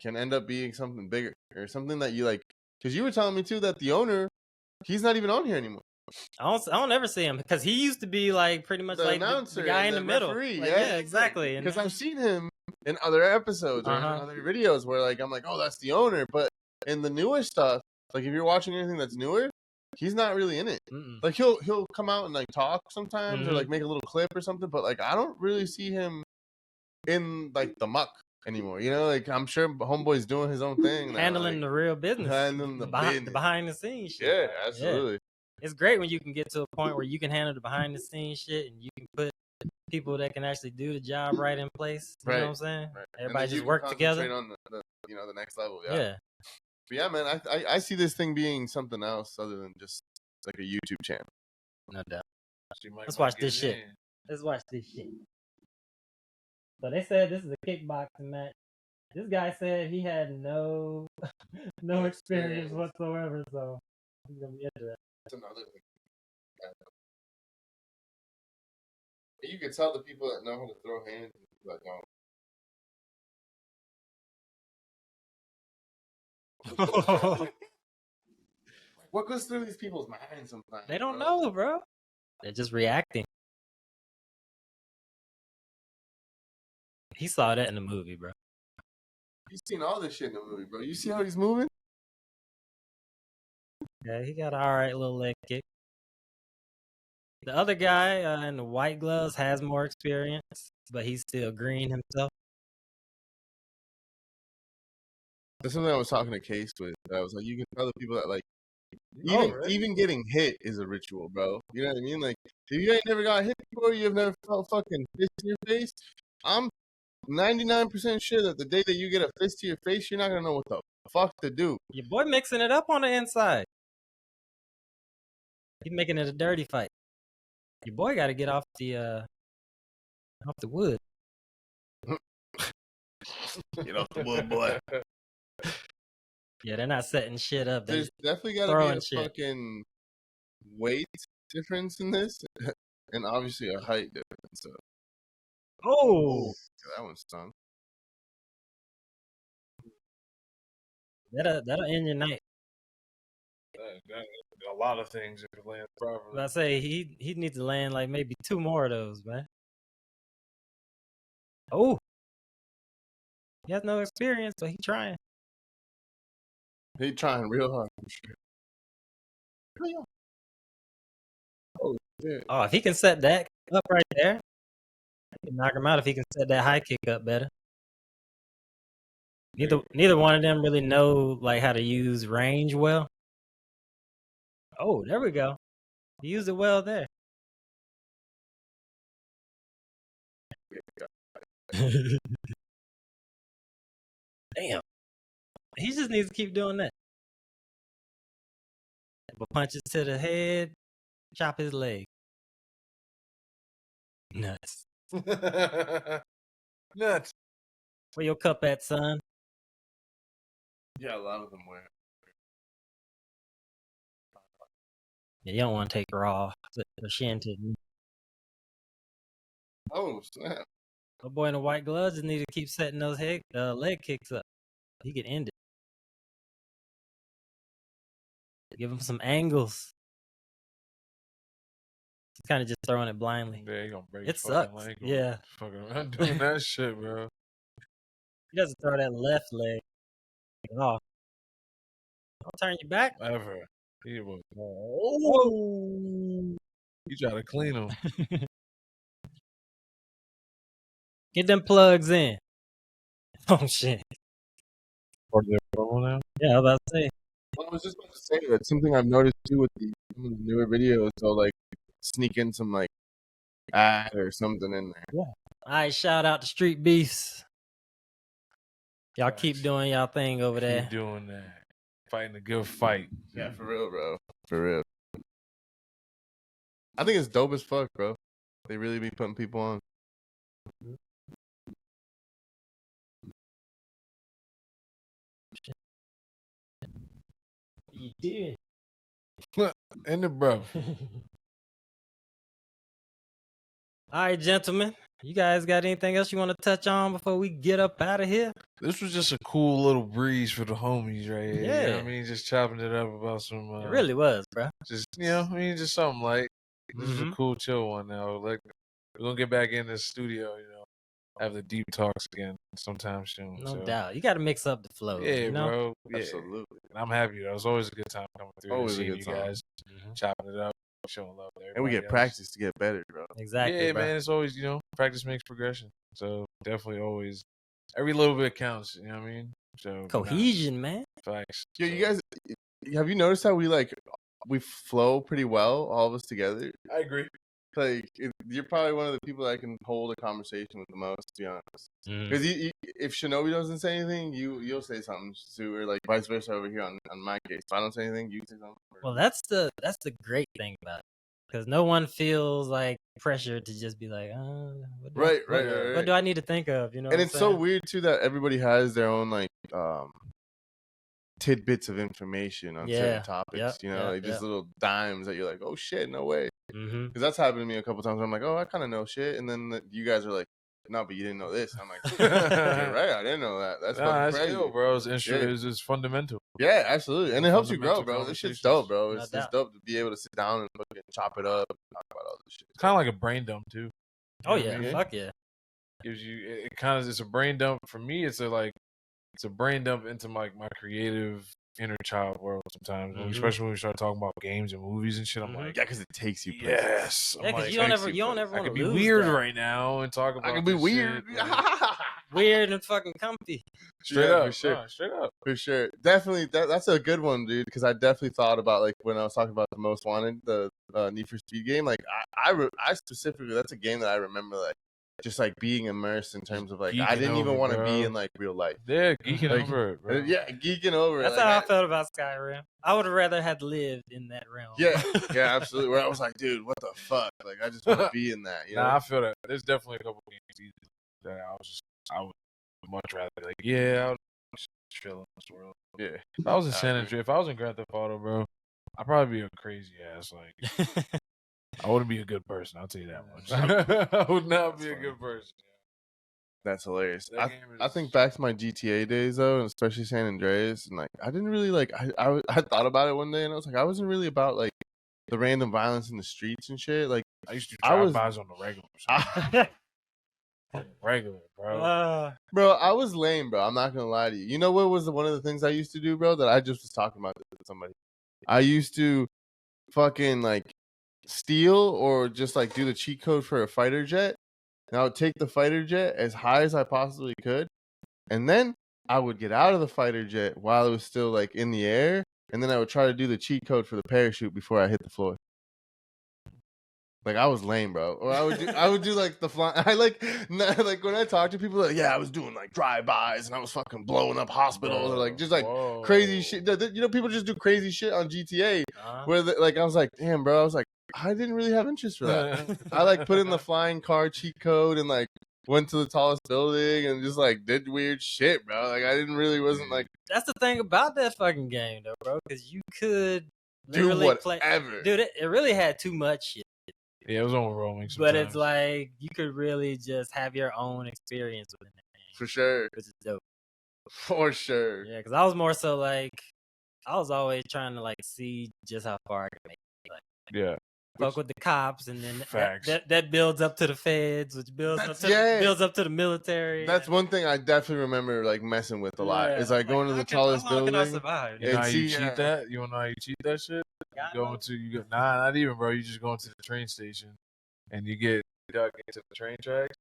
can end up being something bigger or something that you like. Because you were telling me too that the owner, he's not even on here anymore. I don't ever see him because he used to be like pretty much the like announcer, the guy in the middle. Referee, like, yeah, exactly. Because I've seen him in other episodes or in other videos where like I'm like, oh, that's the owner. But in the newer stuff, like if you're watching anything that's newer, he's not really in it. Like he'll come out and like talk sometimes or like make a little clip or something. But like I don't really see him in like the muck anymore. You know, like I'm sure Homeboy's doing his own thing now, handling like, the real business, handling the business. the behind the scenes shit. Yeah, absolutely. It's great when you can get to a point where you can handle the behind the scenes shit and you can put people that can actually do the job right in place. You know what I'm saying? Right. Everybody just work together. On the the next level. Yeah. But yeah, man, I see this thing being something else other than just like a YouTube channel. No doubt. She might Let's wanna watch get this it shit. in. Let's watch this shit. So they said this is a kickboxing match. This guy said he had no experience whatsoever, so he's gonna be interested. That's another thing. You can tell the people that know how to throw hands and people that don't. What goes through these people's minds sometimes? They don't bro? know, bro. They're just reacting. He saw that in the movie, bro. You've seen all this shit in the movie, bro. You see how he's moving? Yeah, he got an alright little leg kick. The other guy in the white gloves has more experience, but he's still green himself. That's something I was talking to Case with. I was like, you can tell the people that like, Oh, even getting hit is a ritual, bro. You know what I mean? Like, if you ain't never got hit before, you've never felt fucking fist to your face. I'm 99% sure that the day that you get a fist to your face, you're not gonna know what the fuck to do. your boy mixing it up on the inside. He's making it a dirty fight. Your boy got to get off the wood. Get off the wood, boy. Yeah, they're not setting shit up. There's definitely got to throwing be a shit. fucking weight difference in this, and obviously a height difference. So. Oh, That one stung. that'll end your night. A lot of things if you land properly. But I say he needs to land like maybe 2 more of those, man. Oh, he has no experience, but he trying. He trying real hard for sure. Oh shit! Oh, if he can set that up right there, he can knock him out. If he can set that high kick up better. Neither one of them really know like how to use range well. Oh, there we go. He used it well there. Damn. He just needs to keep doing that. But punches to the head, chop his leg. Nuts. Nuts. Where your cup at, son? Yeah, a lot of them wear. Yeah, you don't want to take raw the shin to the knee. Oh snap! My boy in the white gloves just need to keep setting those leg kicks up. He could end it. Give him some angles. He's kind of just throwing it blindly. Yeah, he gonna break It his fucking sucks. leg. Yeah. Fucking around doing that shit, bro. He doesn't throw that left leg off. Don't turn your back. Ever. He was. Oh. He tried to clean him. Get them plugs in. Oh shit. Or they're normal now? Yeah, I was about to say. Well, I was just about to say that something I've noticed too with some of the newer videos. So like sneak in some like ad or something in there. All right, shout out to Street Beefs. Y'all Facts. keep doing y'all thing over there. Keep doing that. Fighting a good fight. Yeah, for real, bro. For real. I think it's dope as fuck, bro. They really be putting people on. You did. And the bro. All right, gentlemen. You guys got anything else you want to touch on before we get up out of here? This was just a cool little breeze for the homies right here. You know Yeah. what I mean? Just chopping it up about some. It really was, bro. Just, you know, I mean, just something like. This is a Mhm. cool, chill one now. Like, we're going to get back in the studio, you know, have the deep talks again sometime soon. No so. doubt. You got to mix up the flow. Yeah, you know? bro. Yeah. Absolutely. And I'm happy. It was always a good time coming through. Always a seeing good you time. guys chopping it up. showing love there. And we get practice to get better, bro. Exactly. Yeah, bro. man. It's always practice makes progression. So definitely always every little bit counts. You know what I mean? So Cohesion, man. facts. Yo, you guys, have you noticed how we flow pretty well, all of us together? I agree. Like, you're probably one of the people that I can hold a conversation with the most, to be honest. Because if Shinobi doesn't say anything, you'll say something too, or like vice versa over here on my case. If I don't say anything, you say something. Well, that's the great thing about it, because no one feels like pressure to just be like, Right. What do I need to think of? You know, and what it's I'm so saying? weird too that everybody has their own like tidbits of information on certain topics. Just little dimes that you're like, oh shit, no way. Because that's happened to me a couple times. I'm like, oh, I kind of know shit, and then you guys are like, no, but you didn't know this. I'm like, you're right, I didn't know that. That's crazy, ill, bro. It's fundamental. Yeah, absolutely, and it helps you grow, bro. This shit's dope, bro. No It's doubt. dope to be able to sit down and look and chop it up and talk about all this shit. It's kind of like a brain dump too. Oh You know what I yeah, mean? fuck yeah. Gives you it's a brain dump for me. It's a brain dump into my creative inner child world sometimes, especially when we start talking about games and movies and shit. I'm like, Yeah, because it takes you places. yes. Yeah, I'm because like, you don't ever I want could to be lose weird that. right now and talk about. I can be this weird. shit, like, Weird and fucking comfy. straight Yeah, up, for sure. nah, straight up. For sure. Definitely. That's a good one, dude, because I definitely thought about, like, when I was talking about the Most Wanted, the Need for Speed game. Like, I specifically, that's a game that I remember, like, just, like, being immersed in terms of, like, I geeking didn't even over, want to be bro. in, like, real life. Yeah, geeking Like, over it, bro. Yeah, geeking over it. That's like, how I felt about Skyrim. I would have rather had lived in that realm. Yeah, absolutely. Where I was like, dude, what the fuck? Like, I just want to be in that, you know? Nah, I feel that. There's definitely a couple games that I would much rather be like, yeah, I would just chill in this world. Yeah. If I was in San Andreas, if I was in Grand Theft Auto, bro, I'd probably be a crazy ass. Like, I wouldn't be a good person. I'll tell you that much. I would not be a good person. That's hilarious. That game I is- think back to my GTA days though, and especially San Andreas, and like I didn't really like. I thought about it one day, and I was like, I wasn't really about like the random violence in the streets and shit. Like I used to I drive was- bys on the regular. Regular, bro. bro, I was lame, bro. I'm not gonna lie to you. You know what was one of the things I used to do, bro? That I just was talking about this with somebody. I used to fucking like steal or just like do the cheat code for a fighter jet. And I would take the fighter jet as high as I possibly could, and then I would get out of the fighter jet while it was still like in the air, and then I would try to do the cheat code for the parachute before I hit the floor. Like I was lame, bro. Or I would do like the fly. I like when I talk to people, like, yeah, I was doing like drive-bys and I was fucking blowing up hospitals or like just like crazy shit. You know, people just do crazy shit on GTA. Where like I was like, damn, bro. I was like, I didn't really have interest for that. I like put in the flying car cheat code and like went to the tallest building and just like did weird shit, bro. Like I wasn't like That's the thing about that fucking game, though, bro. Because you could do literally play. whatever. Dude, it really had too much shit. Yeah, it was overwhelming. But it's like you could really just have your own experience within the game, For sure. which is dope. For sure. Yeah, because I was more so like I was always trying to like see just how far I could make it. Like, yeah. fuck with the cops, and then Facts. that builds up to the feds, which builds up to the military. That's one thing I definitely remember like messing with a lot. Is like going to the tallest how long building. can I survive? You know how you see, cheat that? You wanna know how you cheat that shit? Nah, not even, bro. You just go into the train station and you get dug into the train tracks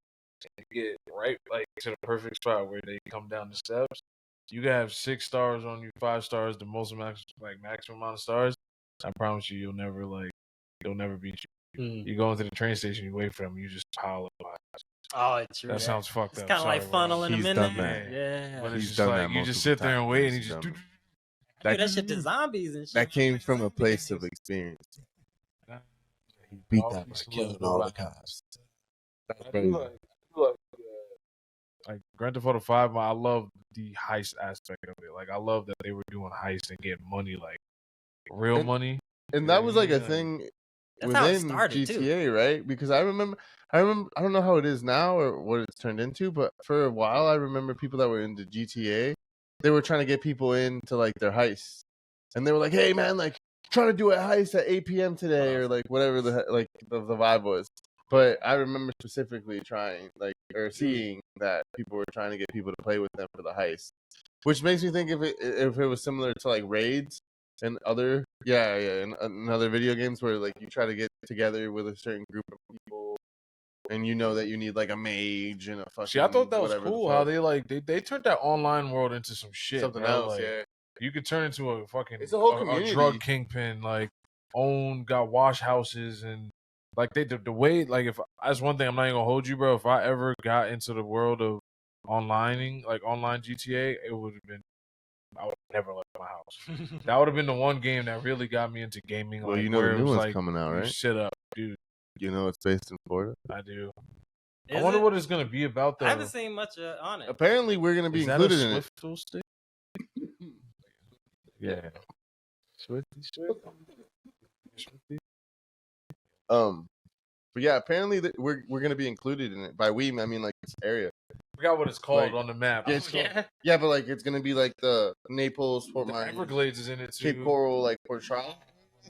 and you get right like to the perfect spot where they come down the steps. You can have 6 stars on you, 5 stars, the most maximum amount of stars. I promise you, you'll never beat you. You go into the train station, you wait for them, you just pile up. Oh, it's true. That sounds fucked It's up. kind of like Sorry, bro. funneling them He's in done there. that. Yeah. But it's He's just done like that you just multiple sit there and times. wait, and you He's just. done I do that shit to zombies and shit. That came from a place of experience. He beat that by killing all the cops. That's I crazy. do like Grand Theft Auto 5. I love the heist aspect of it. Like I love that they were doing heists and getting money, like real money. And that was like a Yeah. thing That's how it within started, too. GTA, right? Because I remember, I don't know how it is now or what it's turned into, but for a while, I remember people that were into GTA, they were trying to get people into like their heists, and they were like, "Hey, man, like trying to do a heist at 8 p.m. today," or like whatever the vibe was. But I remember specifically trying or seeing that people were trying to get people to play with them for the heist, which makes me think if it was similar to like raids. and other video games where like you try to get together with a certain group of people, and you know that you need like a mage and a fucking. See, I thought that was whatever the cool fuck. how they turned that online world into some shit, something bro. else. Like, Yeah, you could turn into a fucking It's a whole a community. drug kingpin, like got wash houses and like the way like if that's one thing I'm not even gonna hold you, bro. If I ever got into the world of online GTA, it would have been I would have never left my house. That would have been the one game that really got me into gaming. Well, like you know where the it new was one's like coming out, you right? sit up, dude. You know it's based in Florida. I do. Is I wonder it? what it's gonna be about though. I haven't seen much on it. Apparently, we're gonna be Is that included a in it. Swift stick? Yeah. Swifty. But yeah, apparently we're gonna be included in it. By we, I mean like this area. Forgot what it's called Like, on the map. Yeah, Yeah. but like it's gonna be like the Naples, Fort The Myers, Everglades is in it too. Cape Coral, like Port Charles.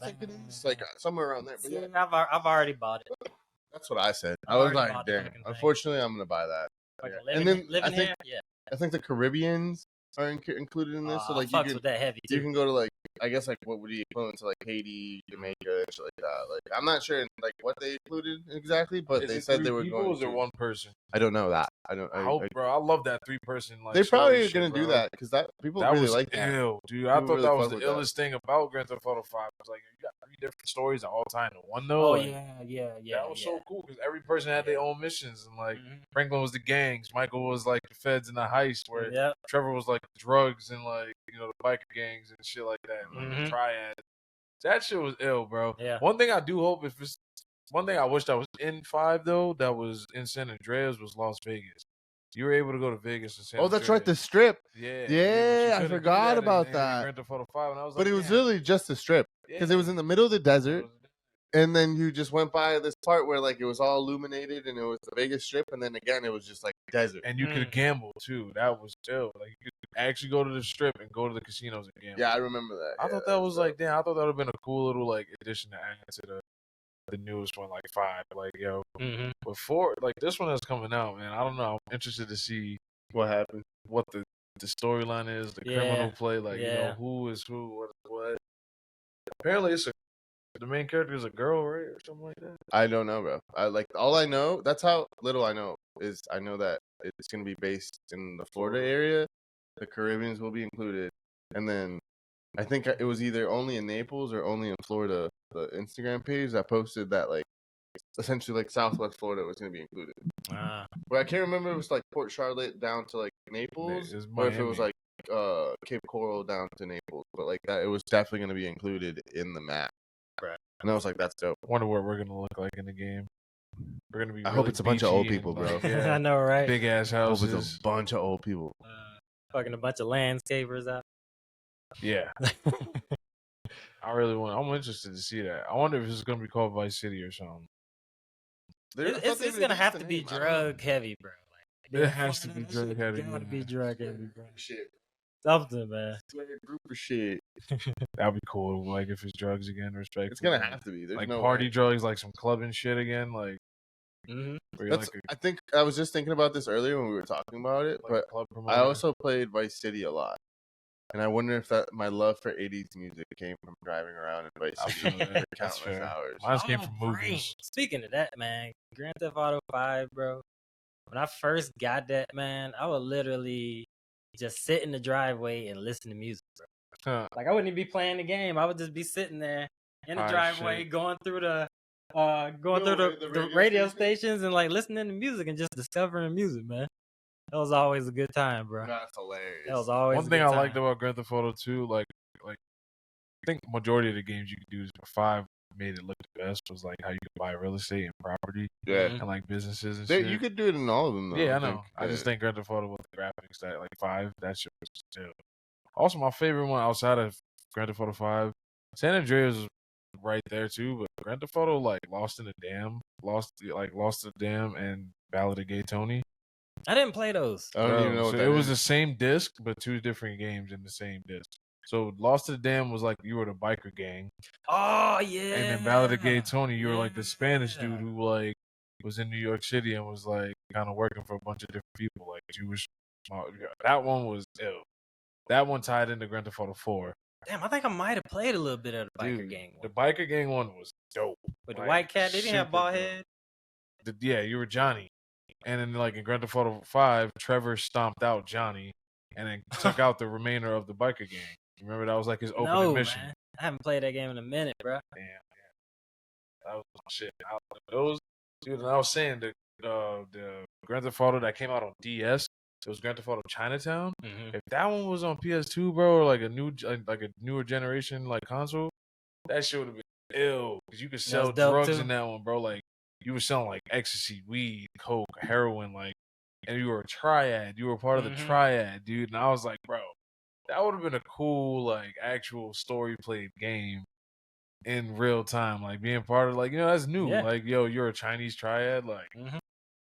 I think it is like somewhere around there. But See, yeah, I've already bought it. that's what I said. I've I was already like, bought the damn. fucking thing. Unfortunately, I'm gonna buy that. Fucking Yeah. living, And then living I think here, yeah. I think the Caribbeans are included in this. So like you fucks can with that heavy too. you can go to like I guess like what would be equivalent to like Haiti, Jamaica, and shit like that. Like I'm not sure like what they included exactly, but Is they it said three they were people going or is it to. one person? I don't know that. I don't. I hope, bro. I love that 3-person. Like They probably are story gonna shit, do bro. that because that people That really was like that. ill, dude. I People thought really that was fuck the with that. illest thing about Grand Theft Auto 5. It's like you got 3 different stories all tied into one though. Oh like, yeah. That was so cool because every person had their own missions, and like Mhm. Franklin was the gangs, Michael was like the feds and the heist, where Yep. Trevor was like the drugs and like the biker gangs and shit like that, like the Mhm. triad. That shit was ill, bro. Yeah. One thing I do hope if it's one thing I wish that was in 5 though, that was in San Andreas was Las Vegas. You were able to go to Vegas and San Oh, that's right, the Andreas. strip. Yeah, Yeah, but you I couldn't do forgot that about in that. Grand Theft Auto 5, and I was But like, it was damn. literally just a strip because it was in the middle of the desert, and then you just went by this part where like it was all illuminated and it was the Vegas Strip, and then again it was just like desert. And you could gamble too. That was ill. Like you could actually go to the strip and go to the casinos and gamble. Yeah, I remember that. I thought that was like, damn. I thought that would have been a cool little like addition to add to the newest one, like 5. Like yo, Mhm. but 4, like this one that's coming out, man. I don't know. I'm interested to see what happened, what the storyline is, the criminal play, like who is who, what. Apparently, the main character is a girl, right, or something like that. I don't know, bro. All I know. That's how little I know is I know that it's gonna be based in the Florida area. The Caribbeans will be included, and then I think it was either only in Naples or only in Florida. The Instagram page that posted that like essentially like Southwest Florida was gonna be included. But I can't remember if it was like Port Charlotte down to like Naples, or if it was like Cape Coral down to Naples. But like that, it was definitely gonna be included in the map. Right. And I was like, that's dope. Wonder what we're gonna look like in the game. We're gonna be. I hope it's a bunch of old people, bro. I know, right? Big ass I hope houses. it's a bunch of old people. Fucking a bunch of landscapers out. Yeah. I'm interested to see that. I wonder if it's gonna be called Vice City or something. It's gonna have to be drug heavy, bro. Like, It has to be drug heavy. Gotta be drug heavy, bro. Shit. Something, man. Group of shit. That'd be cool. Like if it's drugs again, respect. It's gonna have to be. There's like no party way. drugs, like some clubbing shit again. Like, where you're That's, like I think I was just thinking about this earlier when we were talking about it, a but club I promoter. also played Vice City a lot, and I wonder if that my love for '80s music came from driving around in Vice I City feel for that. That's countless fair. hours. Mine came Oh, from brain. movies. Speaking of that, man, Grand Theft Auto 5, bro. When I first got that, man, I would literally just sit in the driveway and listen to music, bro. Huh. Like I wouldn't even be playing the game. I would just be sitting there in the Oh, driveway, shit. going through the radio stations and like listening to music and just discovering music, man. That was always a good time, bro. That's hilarious. That was always One a thing good I time. liked about Grand Theft Auto 2, like I think majority of the games you could do is 5 made it look the best was like how you could buy real estate and property, Yeah. and like businesses and There, shit. you could do it in all of them, though. Yeah, I think. know. I just think Grand Theft Auto with the graphics that like 5, that shit was still. Also, my favorite one outside of Grand Theft Auto 5, San Andreas was right there too, but Grand Theft Auto like Lost in the Dam, and Ballad of Gay Tony. I didn't play those. I don't even know what So that it was is. the same disc, but 2 different games in the same disc. So Lost to the Dam was like you were the biker gang, Oh yeah. and then Ballad of Gay Tony, you were like the Spanish dude who like was in New York City and was like kind of working for a bunch of different people, like Jewish. That one was ill. That one tied into Grand Theft Auto 4. Damn, I think I might have played a little bit of the biker Dude, gang the one. biker gang one was dope. With the Like, white cat, they didn't have super bald dope. head. Yeah, you were Johnny. And then, like, in Grand Theft Auto 5, Trevor stomped out Johnny and then took out the remainder of the biker gang. Remember, that was like his opening No, mission. man. I haven't played that game in a minute, bro. Damn, yeah. That was shit. Those, dude, and I was saying, the Grand Theft Auto that came out on DS, it was Grand Theft Auto Chinatown. Mm-hmm. If that one was on PS2, bro, or like a newer generation like console, that shit would have been ill. Because you could sell was dope, drugs too. in that one, bro. Like, you were selling like ecstasy, weed, coke, heroin, like, and you were a triad. You were part of the Mhm. triad, dude. And I was like, bro, that would have been a cool, like, actual story played game in real time. Like, being part of, like, you know, that's new. Yeah. Like, yo, you're a Chinese triad. Like, Mhm.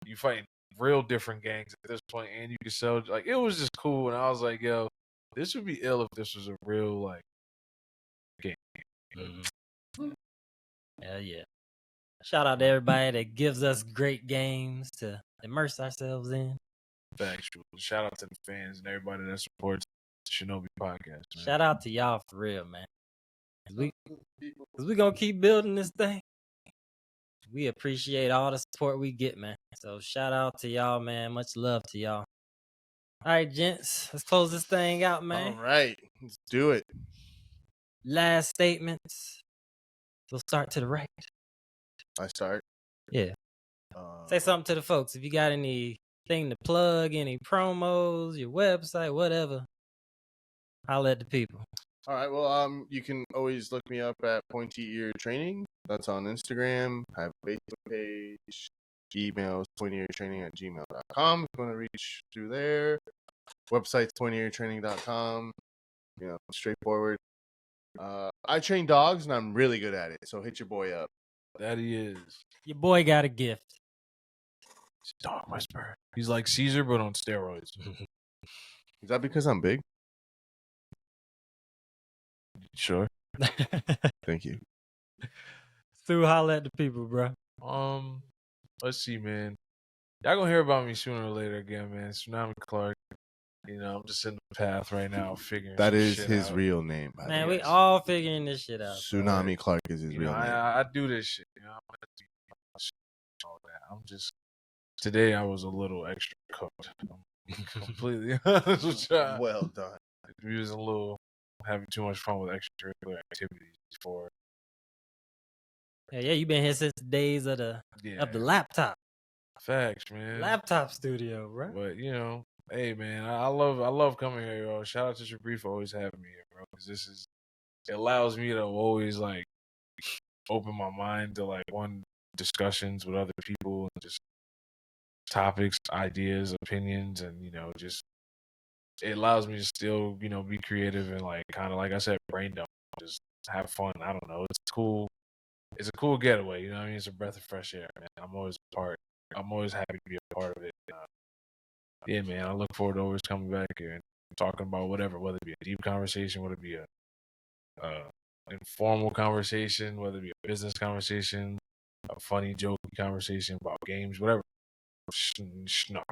you fighting real different gangs at this point, and you can sell. Like, it was just cool. And I was like, yo, this would be ill if this was a real, like, game. Hell yeah. Shout out to everybody that gives us great games to immerse ourselves in. Factual. Shout out to the fans and everybody that supports the Shinobi podcast, man. Shout out to y'all for real, man. Cause we gonna keep building this thing. We appreciate all the support we get, man. So shout out to y'all, man. Much love to y'all. All right, gents, let's close this thing out, man. All right, let's do it. Last statements. We'll start to the right. I start. Yeah. Say something to the folks. If you got anything to plug, any promos, your website, whatever, holla at the people. All right. Well, you can always look me up at Pointy Ear Training. That's on Instagram. I have a Facebook page. Emails pointyeartraining@gmail.com. If you want to reach through there. Website's pointyeartraining.com. You know, straightforward. I train dogs and I'm really good at it. So hit your boy up. That he is. Your boy got a gift. He's a dog whisperer. He's like Caesar, but on steroids. Is that because I'm big? Sure. Thank you. Stu, holla at the people, bro. Let's see, man. Y'all gonna hear about me sooner or later again, man. Tsunami Clark. You know, I'm just in the path right now, figuring That some is shit his out. real name. By Man, the way. we all figuring this shit out. Tsunami Clark is his You real know, name. I do this shit. You know, all that. I'm just today. I was a little extra cooked. I'm completely honest with y'all. Well done. We was a little having too much fun with extracurricular activities before. Yeah, you been here since the days of the laptop. Facts, man. Laptop studio, bro. But you know, hey, man, I love coming here, yo. Shout out to Shabree for always having me here, bro. Because it allows me to always like open my mind to like discussions with other people and just topics, ideas, opinions, and you know, just it allows me to still, you know, be creative and like kind of like I said, brain dump, just have fun. I don't know, it's cool. It's a cool getaway, you know what I mean? It's a breath of fresh air, man. I'm always happy to be a part of it. Yeah, man, I look forward to always coming back here and talking about whatever, whether it be a deep conversation, whether it be a informal conversation, whether it be a business conversation, a funny, jokey conversation about games, whatever. Schnock.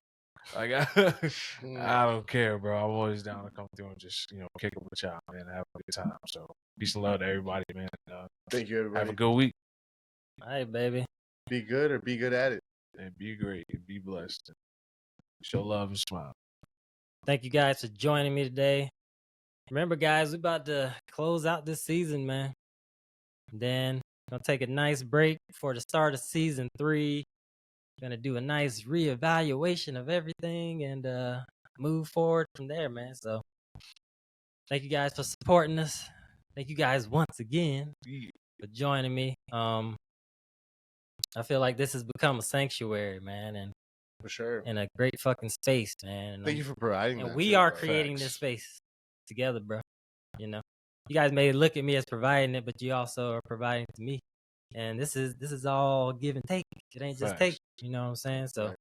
Like, I don't care, bro. I'm always down to come through and just, you know, kick it with y'all, man, and have a good time. So, peace and love to everybody, man. Thank you, everybody. Have a good week. All right, baby. Be good or be good at it. And be great and be blessed. Show love and smile. Thank you guys for joining me today. Remember, guys, we're about to close out this season, man. Then gonna take a nice break for the start of season 3. Gonna do a nice reevaluation of everything and move forward from there, man. So thank you guys for supporting us. Thank you guys once again for joining me. I feel like this has become a sanctuary, man, and For sure. in a great fucking space, man. Thank you for providing And that. we too, are bro. creating Facts. this space together, bro. You know, you guys may look at me as providing it, but you also are providing to me. And this is all give and take. It ain't just Facts. take. You know what I'm saying? So Right.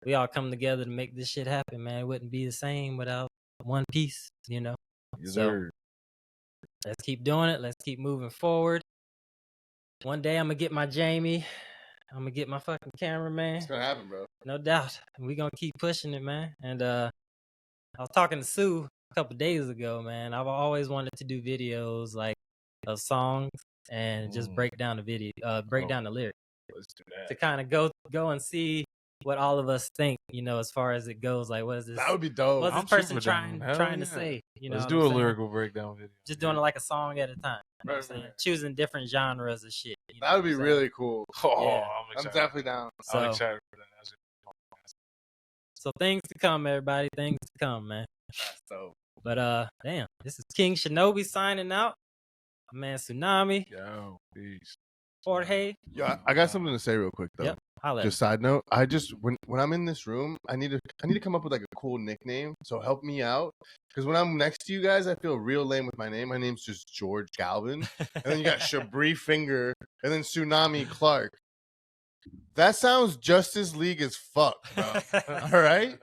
we all come together to make this shit happen, man. It wouldn't be the same without one piece. You know. Yes, So sir. let's keep doing it. Let's keep moving forward. One day I'm gonna get my Jamie. I'm gonna get my fucking cameraman. It's gonna happen, bro. No doubt. We gonna keep pushing it, man. And I was talking to Sue a couple days ago, man. I've always wanted to do videos like of songs and just break down the video, break down the lyrics Let's do that. to kind of go and see what all of us think, you know, as far as it goes. Like, what is this? That would be dope. What's this I'm person super down. Hell trying to yeah. say? You know, Let's what do I'm a saying? lyrical breakdown video. Just doing it like a song at a time. You know what I'm Right, saying? right. Choosing different genres of shit. You know That would what be I'm saying? really cool. Oh, Yeah. I'm I'm excited. definitely down. So, I'm excited for that. That's so things to come, everybody. Things to come, man. That's dope. But damn, this is King Shinobi signing out. My man Tsunami, Yo, peace. Jorge. Yo, I got something to say real quick though. Yep. Holla. Just side note, I just when I'm in this room, I need to come up with like a cool nickname. So help me out, because when I'm next to you guys, I feel real lame with my name. My name's just George Galvan, and then you got Shabri Finger, and then Tsunami Clark. That sounds Justice League as fuck, bro. All right,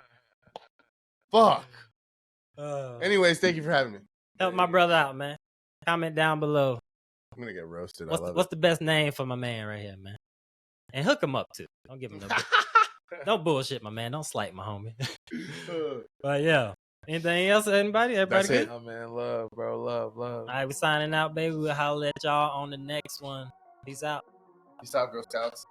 fuck. Anyways, thank you for having me. Help my brother out, man. Comment down below. I'm gonna get roasted. I love What's the best name for my man right here, man? And hook him up too. Don't give him no. Don't bullshit, my man. Don't slight my homie. it. But yeah. Anything else? Anybody? Everybody That's good? it. Oh man, love, bro, love. All right, we signing out, baby. We'll holler at y'all on the next one. Peace out. Peace out, Girl Scouts.